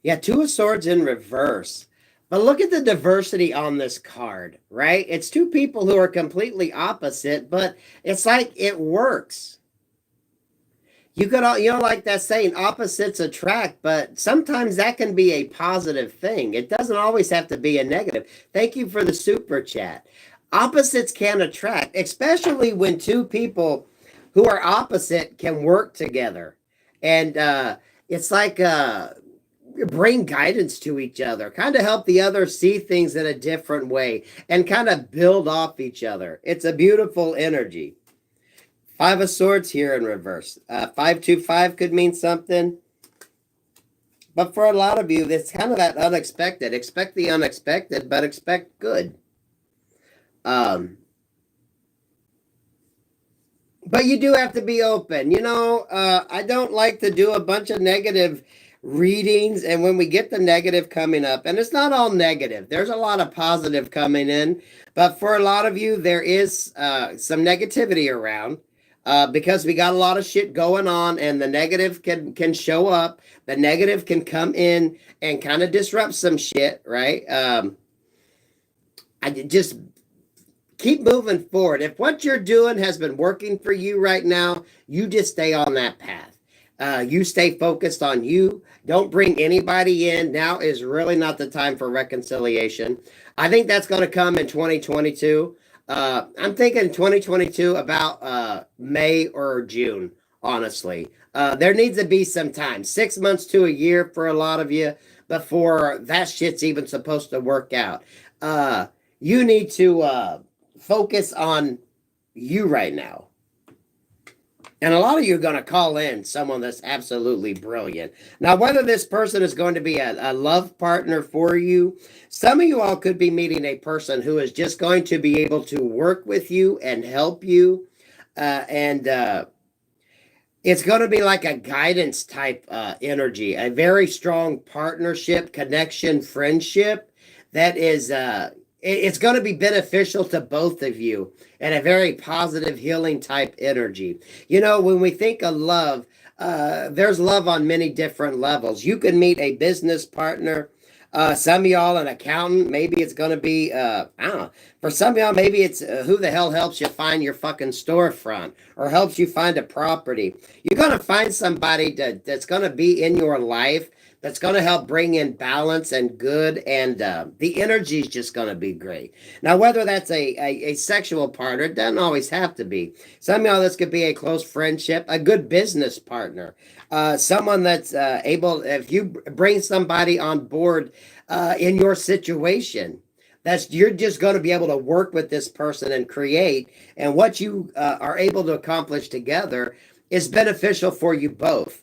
Yeah, Two of Swords in reverse. But look at the diversity on this card, right? It's two people who are completely opposite, but it's like it works. You could, like that saying, opposites attract, but sometimes that can be a positive thing. It doesn't always have to be a negative. Thank you for the super chat. Opposites can attract, especially when two people who are opposite can work together. And it's like bring guidance to each other, kind of help the other see things in a different way, and kind of build off each other. It's a beautiful energy. Five of Swords here in reverse. 525 could mean something. But for a lot of you, it's kind of that unexpected. Expect the unexpected, but expect good. But you do have to be open. I don't like to do a bunch of negative readings. And when we get the negative coming up, and it's not all negative, there's a lot of positive coming in. But for a lot of you, there is some negativity around. Because we got a lot of shit going on, and the negative can show up. The negative can come in and kind of disrupt some shit, right? I just keep moving forward. If what you're doing has been working for you right now, you just stay on that path. You stay focused on you. Don't bring anybody in. Now is really not the time for reconciliation. I think that's going to come in 2022. I'm thinking 2022 about May or June, honestly. There needs to be some time, 6 months to a year for a lot of you before that shit's even supposed to work out. You need to focus on you right now. And a lot of you are going to call in someone that's absolutely brilliant. Now, whether this person is going to be a love partner for you, some of you all could be meeting a person who is just going to be able to work with you and help you. And it's going to be like a guidance type energy, a very strong partnership, connection, friendship that is it's going to be beneficial to both of you, and a very positive healing type energy. When we think of love, there's love on many different levels. You can meet a business partner. Some of y'all an accountant. Maybe it's going to be, I don't know. For some of y'all, maybe it's who the hell helps you find your fucking storefront or helps you find a property. You're going to find somebody that's going to be in your life that's going to help bring in balance and good, and the energy is just going to be great. Now, whether that's a sexual partner, it doesn't always have to be. Some of y'all, this could be a close friendship, a good business partner, someone that's able, if you bring somebody on board in your situation, you're just going to be able to work with this person and create, and what you are able to accomplish together is beneficial for you both.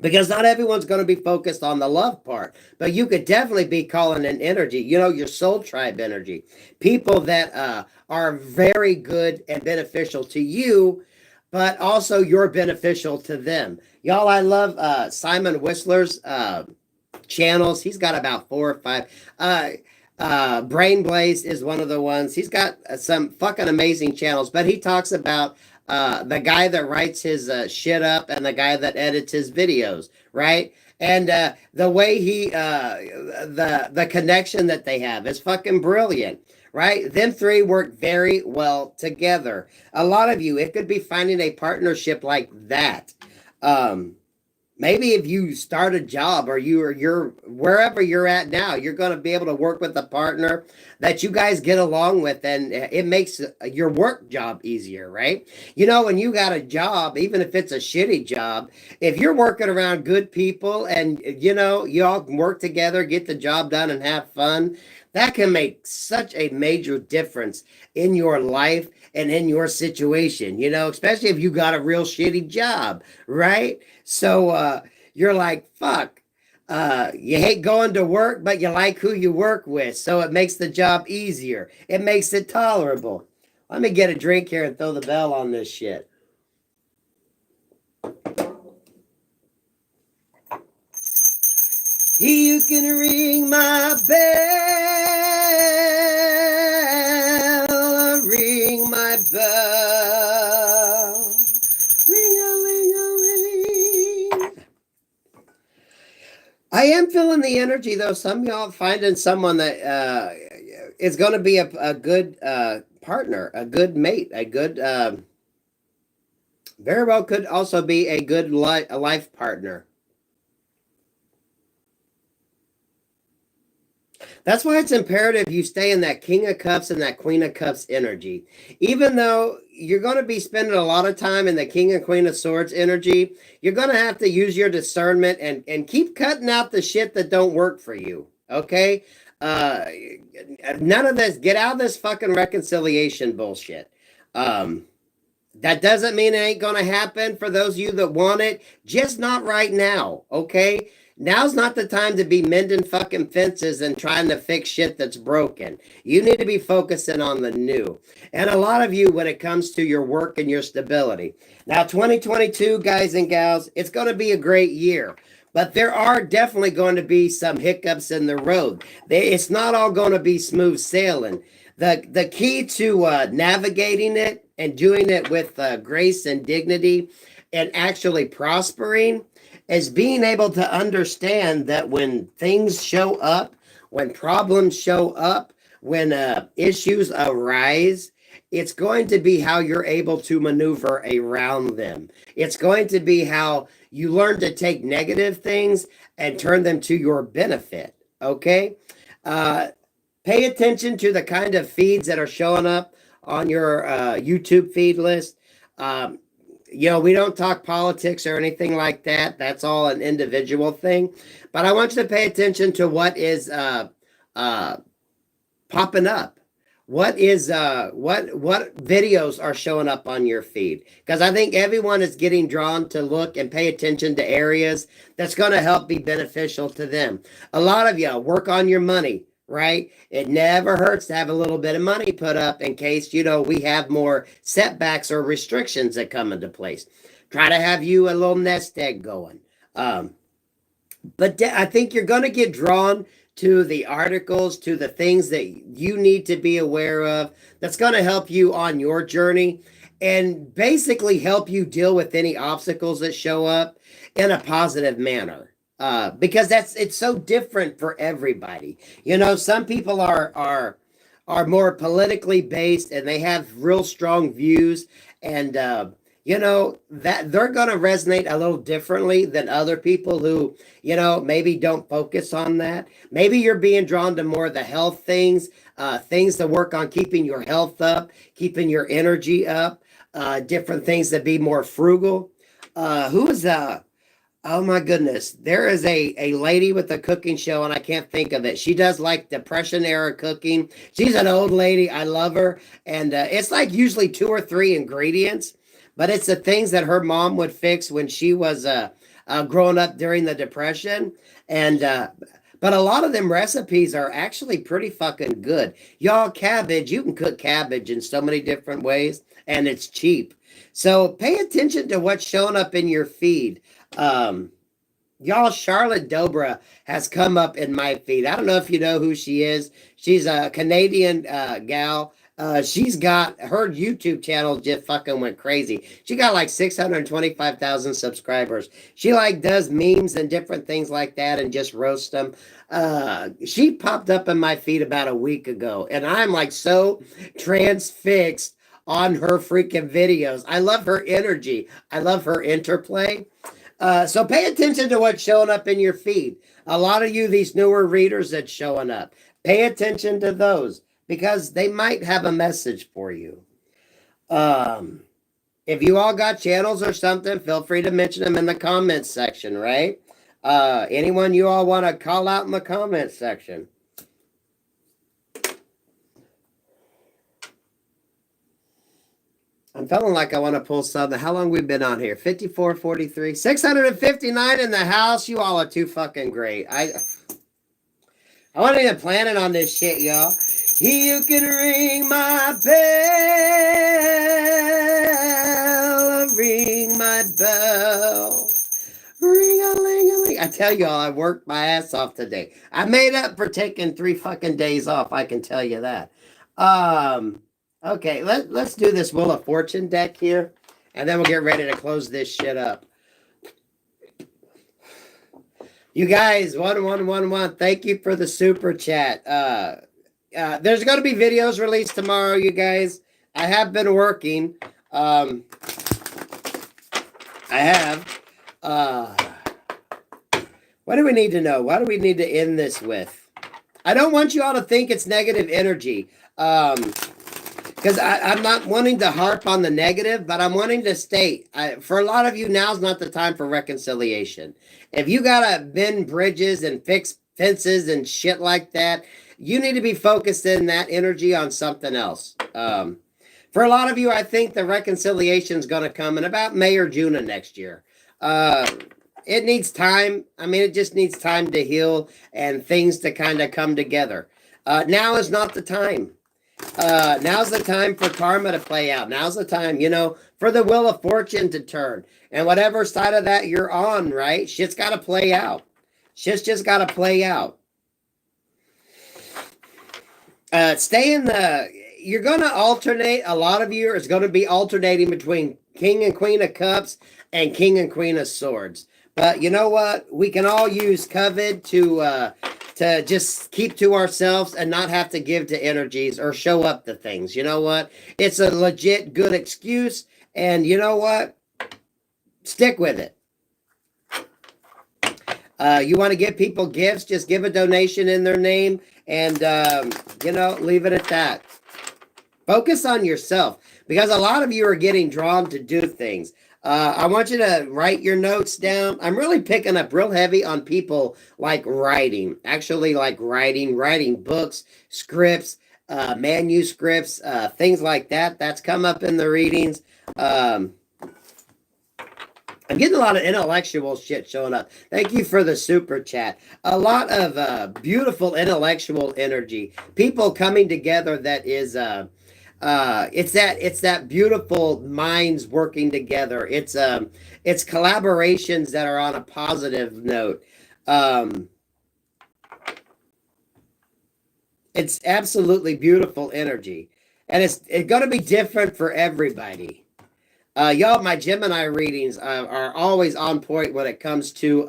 Because not everyone's going to be focused on the love part, but you could definitely be calling in energy, your soul tribe energy, people that are very good and beneficial to you, but also you're beneficial to them. Y'all, I love Simon Whistler's channels. He's got about 4 or 5. Brain Blaze is one of the ones. He's got some fucking amazing channels, but he talks about the guy that writes his shit up and the guy that edits his videos, right? And the way the connection that they have is fucking brilliant, right? Them three work very well together. A lot of you, it could be finding a partnership like that. maybe if you start a job or you're wherever you're at now, you're going to be able to work with a partner that you guys get along with, and it makes your work job easier, right? You know, when you got a job, even if it's a shitty job, if you're working around good people and you know you all can work together, get the job done and have fun, that can make such a major difference in your life and in your situation, you know, especially if you got a real shitty job, right? So you're like, fuck. You hate going to work, but you like who you work with. So it makes the job easier. It makes it tolerable. Let me get a drink here and throw the bell on this shit. You can ring my bell, ring my bell, ring a ling a ling. I am feeling the energy though. Some of y'all finding someone that is going to be a good partner, a good mate, a good, very well could also be a good a life partner. That's why it's imperative you stay in that King of Cups and that Queen of Cups energy. Even though you're going to be spending a lot of time in the King and Queen of Swords energy, you're going to have to use your discernment and keep cutting out the shit that don't work for you. Okay? Uh, None of this. Get out of this fucking reconciliation bullshit. That doesn't mean it ain't going to happen for those of you that want it, just not right now. Okay? Now's not the time to be mending fucking fences and trying to fix shit that's broken. You need to be focusing on the new. And a lot of you, when it comes to your work and your stability. Now, 2022, guys and gals, it's going to be a great year. But there are definitely going to be some hiccups in the road. It's not all going to be smooth sailing. The key to navigating it and doing it with grace and dignity and actually prospering is being able to understand that when things show up, when problems show up, when issues arise, it's going to be how you're able to maneuver around them. It's going to be how you learn to take negative things and turn them to your benefit. Okay? Pay attention to the kind of feeds that are showing up on your YouTube feed list. You know, we don't talk politics or anything like that. That's all an individual thing. But I want you to pay attention to what is popping up. What is what videos are showing up on your feed? Because I think everyone is getting drawn to look and pay attention to areas that's going to help be beneficial to them. A lot of you work on your money, right? It never hurts to have a little bit of money put up in case, you know, we have more setbacks or restrictions that come into place. Try to have you a little nest egg going. But I think you're going to get drawn to the articles, to the things that you need to be aware of that's going to help you on your journey and basically help you deal with any obstacles that show up in a positive manner. Because it's so different for everybody. You know, some people are more politically based and they have real strong views, and you know that they're going to resonate a little differently than other people who, you know, maybe don't focus on that. Maybe you're being drawn to more of the health things, things to work on keeping your health up, keeping your energy up, different things that be more frugal. Who is Oh my goodness. There is a lady with a cooking show and I can't think of it. She does like Depression era cooking. She's an old lady. I love her. And it's like usually 2 or 3 ingredients, but it's the things that her mom would fix when she was growing up during the Depression. And but a lot of them recipes are actually pretty fucking good. Y'all, cabbage, you can cook cabbage in so many different ways and it's cheap. So pay attention to what's showing up in your feed. Y'all, Charlotte Dobra has come up in my feed. I don't know if you know who she is. She's a Canadian gal. She's got her YouTube channel just fucking went crazy. She got like 625,000 subscribers. She like does memes and different things like that and just roast them. She popped up in my feed about a week ago and I'm like so transfixed on her freaking videos. I love her energy. I love her interplay. So pay attention to what's showing up in your feed. A lot of you, these newer readers that's showing up, pay attention to those because they might have a message for you. If you all got channels or something, feel free to mention them in the comments section, right? Anyone you all want to call out in the comments section. I'm feeling like I want to pull something. How long we been on here? 54, 43, 659 in the house. You all are too fucking great. I wasn't even planning on this shit, y'all. You can ring my bell, ring my bell. Ring-a-ling-a-ling. I tell y'all, I worked my ass off today. I made up for taking 3 fucking days off. I can tell you that. Okay, let's do this Wheel of Fortune deck here, and then we'll get ready to close this shit up. You guys, 1111, thank you for the super chat. There's going to be videos released tomorrow, you guys. I have been working. I have. What do we need to know? What do we need to end this with? I don't want you all to think it's negative energy. Because I'm not wanting to harp on the negative, but I'm wanting to state, for a lot of you, now's not the time for reconciliation. If you got to bend bridges and fix fences and shit like that, you need to be focused in that energy on something else. For a lot of you, I think the reconciliation is going to come in about May or June of next year. It needs time. I mean, it just needs time to heal and things to kind of come together. Now is not the time. Now's the time for karma to play out. Now's the time, for the Wheel of Fortune to turn. And whatever side of that you're on, right? Shit's got to play out. Shit's just got to play out. You're going to alternate. A lot of you is going to be alternating between King and Queen of Cups and King and Queen of Swords. But you know what? We can all use COVID to just keep to ourselves and not have to give to energies or show up to things. You know what? It's a legit good excuse. And you know what? Stick with it. You want to give people gifts, just give a donation in their name and, leave it at that. Focus on yourself because a lot of you are getting drawn to do things. I want you to write your notes down. I'm really picking up real heavy on people like writing, writing books, scripts, manuscripts, things like that. That's come up in the readings. I'm getting a lot of intellectual shit showing up. Thank you for the super chat. A lot of beautiful intellectual energy. People coming together that is... it's that beautiful minds working together. It's collaborations that are on a positive note. It's absolutely beautiful energy, and it's going to be different for everybody. Y'all, my Gemini readings are always on point when it comes to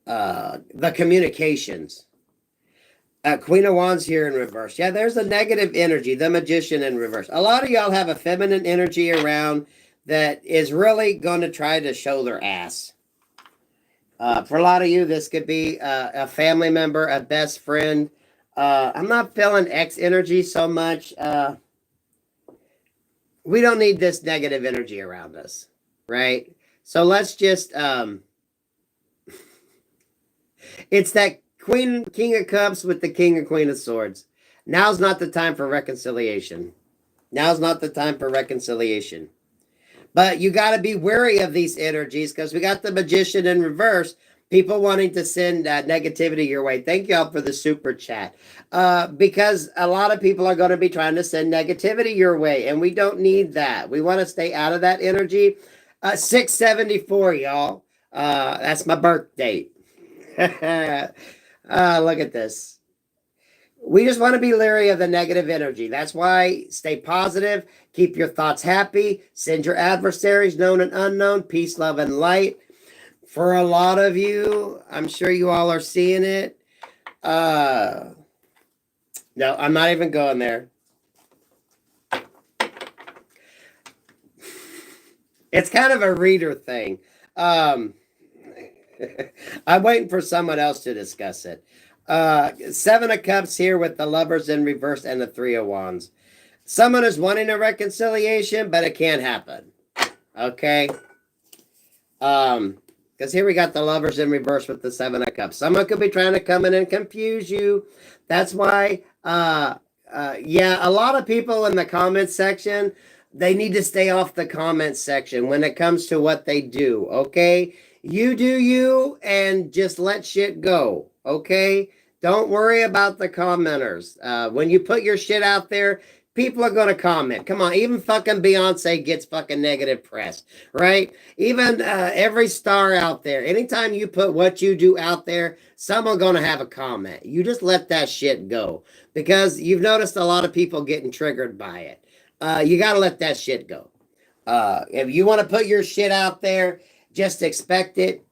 the communications. Queen of Wands here in reverse. Yeah, there's a negative energy, the Magician in reverse. A lot of y'all have a feminine energy around that is really going to try to show their ass. For a lot of you, this could be a family member, a best friend. I'm not feeling X energy so much. We don't need this negative energy around us, right? So let's just... it's that King of Cups with the King and Queen of Swords. Now's not the time for reconciliation. Now's not the time for reconciliation. But you got to be wary of these energies because we got the Magician in reverse. People wanting to send negativity your way. Thank y'all for the super chat. Because a lot of people are going to be trying to send negativity your way. And we don't need that. We want to stay out of that energy. 674, y'all. That's my birth date. Look at this. We just want to be leery of the negative energy. That's why stay positive. Keep your thoughts happy. Send your adversaries, known and unknown, peace, love, and light. For a lot of you, I'm sure you all are seeing it. No, I'm not even going there. It's kind of a reader thing. Um, I'm waiting for someone else to discuss it. Seven of Cups here with the Lovers in reverse and the Three of Wands. Someone is wanting a reconciliation, but it can't happen. Okay. Because here we got the Lovers in reverse with the Seven of Cups. Someone could be trying to come in and confuse you. That's why, yeah, a lot of people in the comments section, they need to stay off the comments section when it comes to what they do. Okay. You do you and just let shit go. Okay. Don't worry about the commenters. When you put your shit out there, people are going to comment. Come on, even fucking Beyonce gets fucking negative press, right? Even every star out there, anytime you put what you do out there, someone's going to have a comment. You just let that shit go because you've noticed a lot of people getting triggered by it. You got to let that shit go. If you want to put your shit out there, just expect it.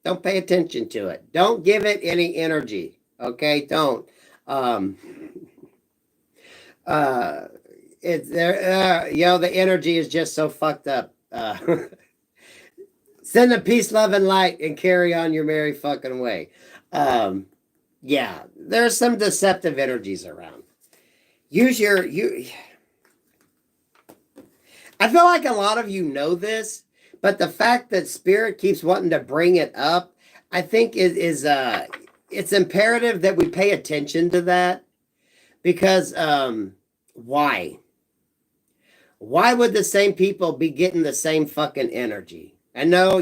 Don't pay attention to it. Don't give it any energy. Okay, don't. It's there. The energy is just so fucked up. Send the peace, love, and light, and carry on your merry fucking way. Yeah, there's some deceptive energies around. Use your you. I feel like a lot of you know this, but the fact that Spirit keeps wanting to bring it up, I think is it's imperative that we pay attention to that because why? Why would the same people be getting the same fucking energy? And no,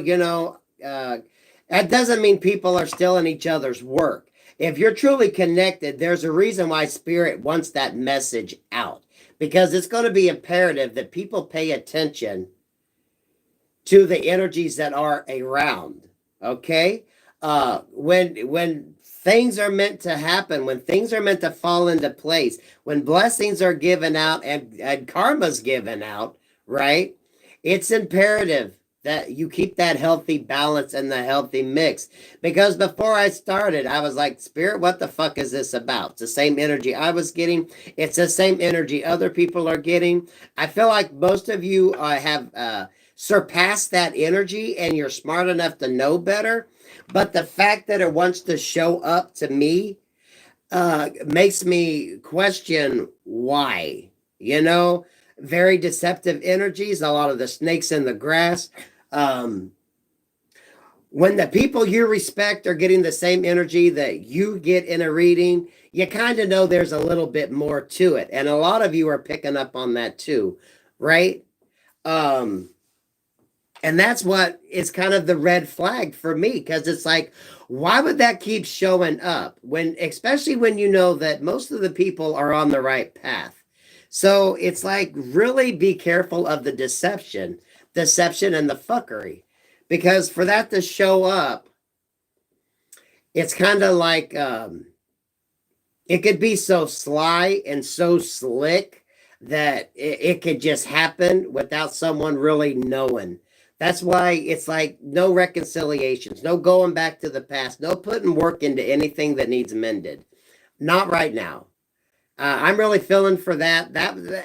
that doesn't mean people are still in each other's work. If you're truly connected, there's a reason why Spirit wants that message out because it's going to be imperative that people pay attention to the energies that are around. Okay, when things are meant to happen, when things are meant to fall into place, when blessings are given out and karma's given out, right? It's imperative that you keep that healthy balance and the healthy mix. Because before I started, I was like, Spirit, what the fuck is this about? It's the same energy I was getting. It's the same energy other people are getting. I feel like most of you have surpassed that energy and you're smart enough to know better. But the fact that it wants to show up to me makes me question why. Very deceptive energies, a lot of the snakes in the grass. When the people you respect are getting the same energy that you get in a reading, you kind of know there's a little bit more to it. And a lot of you are picking up on that too, right? And that's what is kind of the red flag for me, because it's like, why would that keep showing up especially when you know that most of the people are on the right path? So it's like, really be careful of the deception and the fuckery, because for that to show up, it's kind of like, it could be so sly and so slick that it could just happen without someone really knowing. That's why it's like no reconciliations, no going back to the past, no putting work into anything that needs mended. Not right now. I'm really feeling for that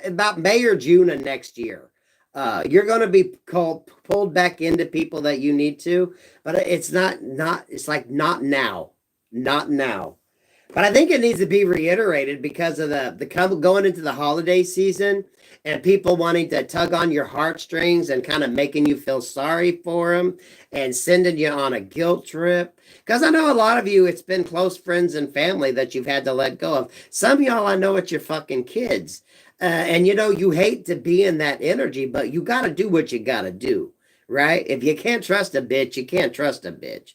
about May or June of next year. You're going to be pulled back into people that you need to, but it's like not now. But I think it needs to be reiterated because of the going into the holiday season and people wanting to tug on your heartstrings and kind of making you feel sorry for them and sending you on a guilt trip. Because I know a lot of you, it's been close friends and family that you've had to let go of. Some of y'all, I know it's your fucking kids. And you hate to be in that energy, but you got to do what you got to do, right? If you can't trust a bitch, you can't trust a bitch.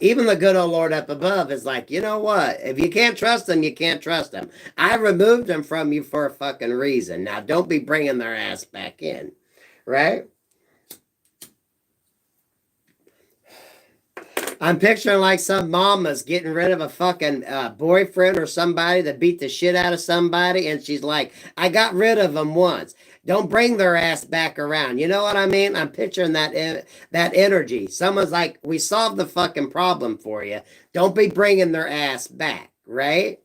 Even the good old Lord up above is like, you know what? If you can't trust them, you can't trust them. I removed them from you for a fucking reason. Now, don't be bringing their ass back in, right? I'm picturing like some mama's getting rid of a fucking boyfriend or somebody that beat the shit out of somebody, and she's like, I got rid of them once. Don't bring their ass back around. You know what I mean? I'm picturing that energy. Someone's like, we solved the fucking problem for you. Don't be bringing their ass back, right?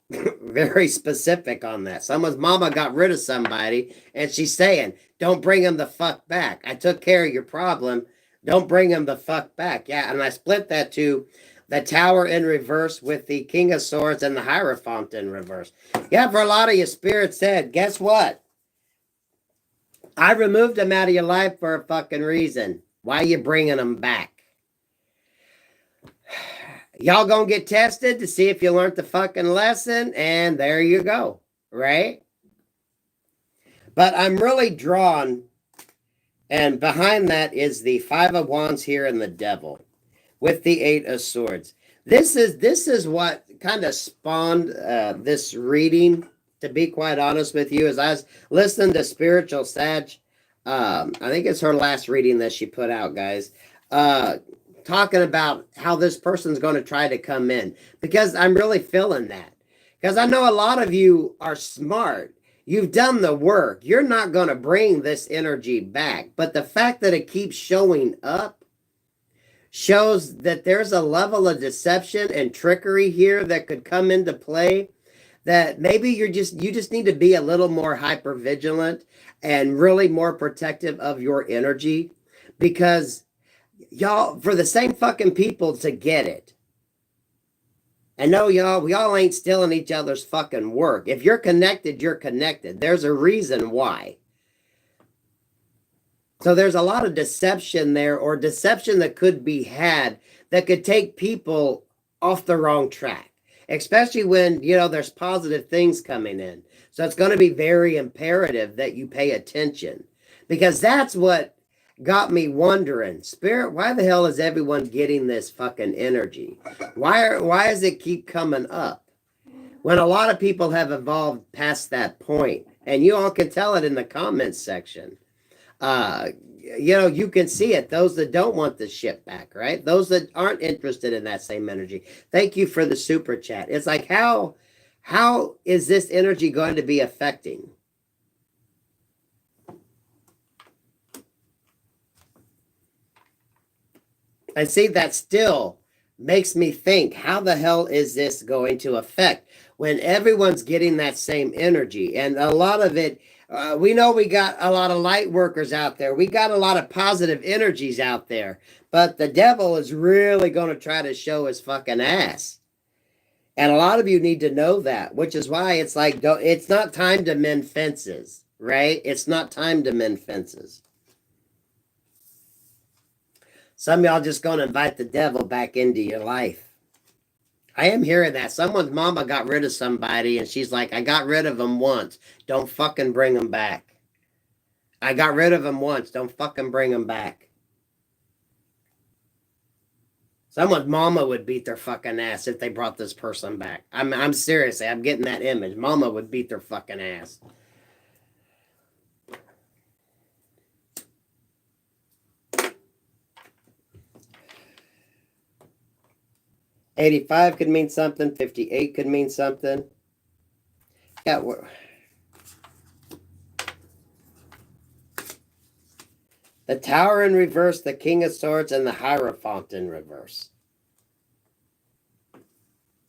Very specific on that. Someone's mama got rid of somebody, and she's saying, don't bring him the fuck back. I took care of your problem. Don't bring him the fuck back. Yeah, and I split that to the Tower in reverse with the King of Swords and the Hierophant in reverse. Yeah, for a lot of you, Spirit said, guess what? I removed him out of your life for a fucking reason. Why you bringing him back? Y'all gonna get tested to see if you learned the fucking lesson, and there you go, right? But I'm really drawn, and behind that is the Five of Wands here and the Devil with the Eight of Swords. This is what kind of spawned this reading, to be quite honest with you, as I was listening to Spiritual Sag. I think it's her last reading that she put out, guys. Talking about how this person's going to try to come in, because I'm really feeling that. Because I know a lot of you are smart. You've done the work. You're not going to bring this energy back. But the fact that it keeps showing up shows that there's a level of deception and trickery here that could come into play, that maybe you just need to be a little more hyper vigilant and really more protective of your energy, because y'all, for the same fucking people to get it. And no, y'all, we all ain't stealing each other's fucking work. If you're connected, you're connected. There's a reason why. So there's a lot of deception there, or deception that could be had that could take people off the wrong track, especially when, you know, there's positive things coming in. So it's going to be very imperative that you pay attention, because that's what got me wondering, Spirit, why the hell is everyone getting this fucking energy? Why does it keep coming up when a lot of people have evolved past that point? And you all can tell it in the comments section. You know, you can see it. Those that don't want the ship back, right? Those that aren't interested in that same energy. Thank you for the super chat. It's like, how is this energy going to be affecting? And see, that still makes me think, how the hell is this going to affect when everyone's getting that same energy? And a lot of it, we know we got a lot of light workers out there. We got a lot of positive energies out there. But the devil is really going to try to show his fucking ass. And a lot of you need to know that, which is why it's like, it's not time to mend fences, right? It's not time to mend fences. Some of y'all just going to invite the devil back into your life. I am hearing that. Someone's mama got rid of somebody, and she's like, I got rid of him once. Don't fucking bring him back. I got rid of him once. Don't fucking bring him back. Someone's mama would beat their fucking ass if they brought this person back. I'm serious. I'm getting that image. Mama would beat their fucking ass. $85 could mean something. 58 could mean something. Yeah. The Tower in reverse, the King of Swords, and the Hierophant in reverse.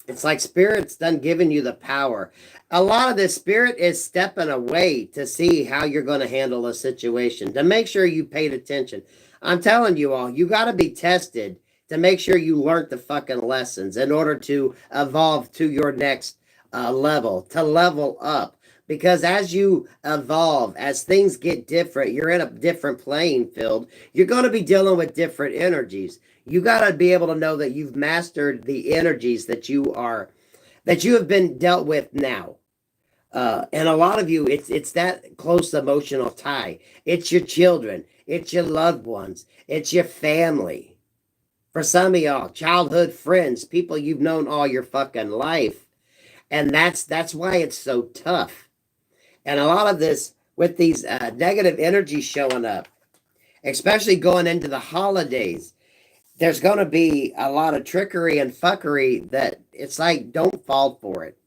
It's like Spirit's done giving you the power. A lot of this, Spirit is stepping away to see how you're going to handle a situation, to make sure you paid attention. I'm telling you all, you got to be tested to make sure you learned the fucking lessons in order to evolve to your next level, to level up. Because as you evolve, as things get different, you're in a different playing field. You're going to be dealing with different energies. You got to be able to know that you've mastered the energies that you have been dealt with now. And a lot of you, it's that close emotional tie. It's your children. It's your loved ones. It's your family. For some of y'all, childhood friends, people you've known all your fucking life. And that's why it's so tough. And a lot of this, with these negative energies showing up, especially going into the holidays, there's going to be a lot of trickery and fuckery that it's like, don't fall for it.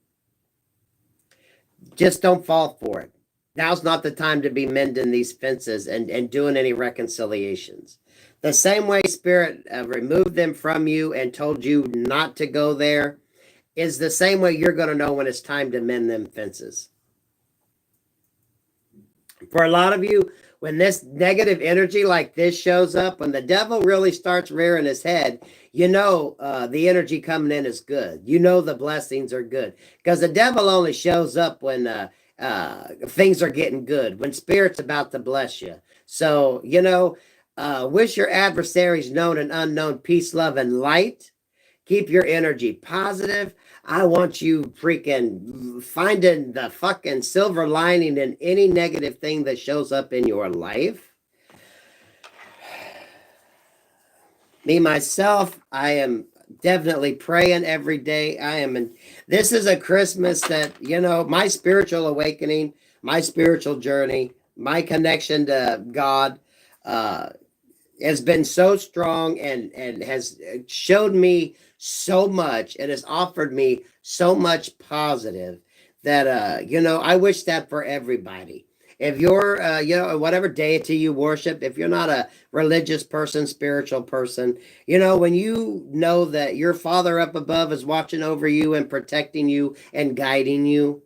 Just don't fall for it. Now's not the time to be mending these fences and doing any reconciliations. The same way Spirit removed them from you and told you not to go there, is the same way you're going to know when it's time to mend them fences. For a lot of you, when this negative energy like this shows up, when the devil really starts rearing his head, you know the energy coming in is good. You know the blessings are good. Because the devil only shows up when things are getting good, when Spirit's about to bless you. So, you know, wish your adversaries known and unknown peace, love, and light. Keep your energy positive. I want you freaking finding the fucking silver lining in any negative thing that shows up in your life. Me, myself, I am definitely praying every day. This is a Christmas that, you know, my spiritual awakening, my spiritual journey, my connection to God, has been so strong and has showed me so much and has offered me so much positive that you know, I wish that for everybody. If you're you know, whatever deity you worship, if you're not a religious person, spiritual person, you know, when you know that your Father up above is watching over you and protecting you and guiding you,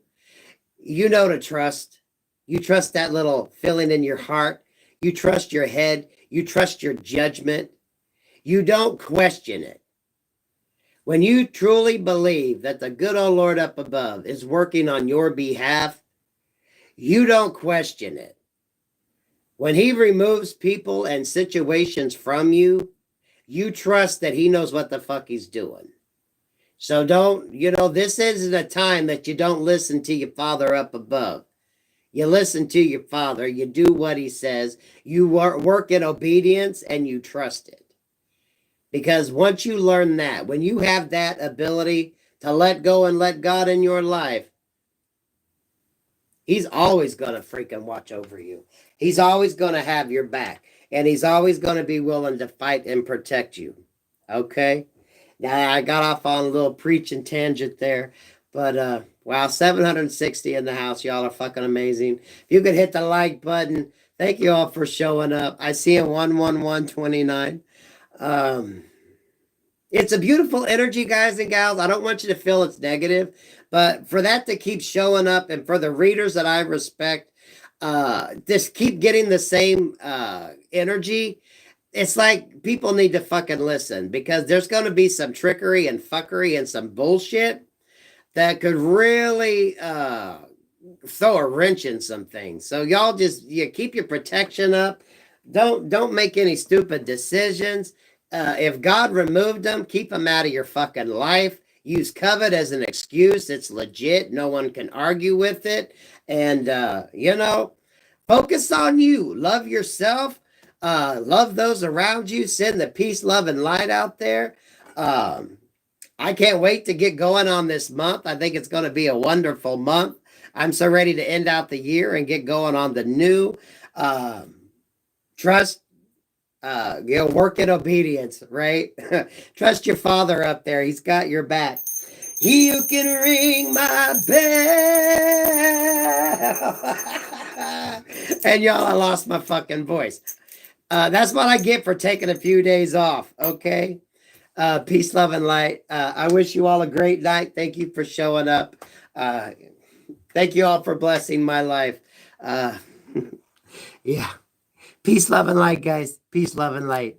you know to trust. You trust that little feeling in your heart. You trust your head. You trust your judgment. You don't question it. When you truly believe that the good old Lord up above is working on your behalf, you don't question it. When he removes people and situations from you, you trust that he knows what the fuck he's doing. So don't, you know, this isn't a time that you don't listen to your Father up above. You listen to your Father, you do what he says, you work in obedience, and you trust it. Because once you learn that, when you have that ability to let go and let God in your life, he's always going to freaking watch over you. He's always going to have your back. And he's always going to be willing to fight and protect you. Okay? Now, I got off on a little preaching tangent there. But, wow, 760 in the house. Y'all are fucking amazing. If you could hit the like button, thank you all for showing up. I see a 11129. It's a beautiful energy, guys and gals. I don't want you to feel it's negative, but for that to keep showing up and for the readers that I respect, just keep getting the same energy. It's like people need to fucking listen, because there's going to be some trickery and fuckery and some bullshit that could really throw a wrench in some things. So y'all just keep your protection up. Don't make any stupid decisions. If God removed them, keep them out of your fucking life. Use COVID as an excuse. It's legit. No one can argue with it. And, you know, focus on you. Love yourself. Love those around you. Send the peace, love, and light out there. I can't wait to get going on this month. I think it's going to be a wonderful month. I'm so ready to end out the year and get going on the new. Trust, you know, work in obedience, right? Trust your Father up there. He's got your back. He who can ring my bell. And y'all, I lost my fucking voice. That's what I get for taking a few days off, okay? Peace, love, and light. I wish you all a great night. Thank you for showing up. Thank you all for blessing my life. Yeah. Peace, love, and light, guys. Peace, love, and light.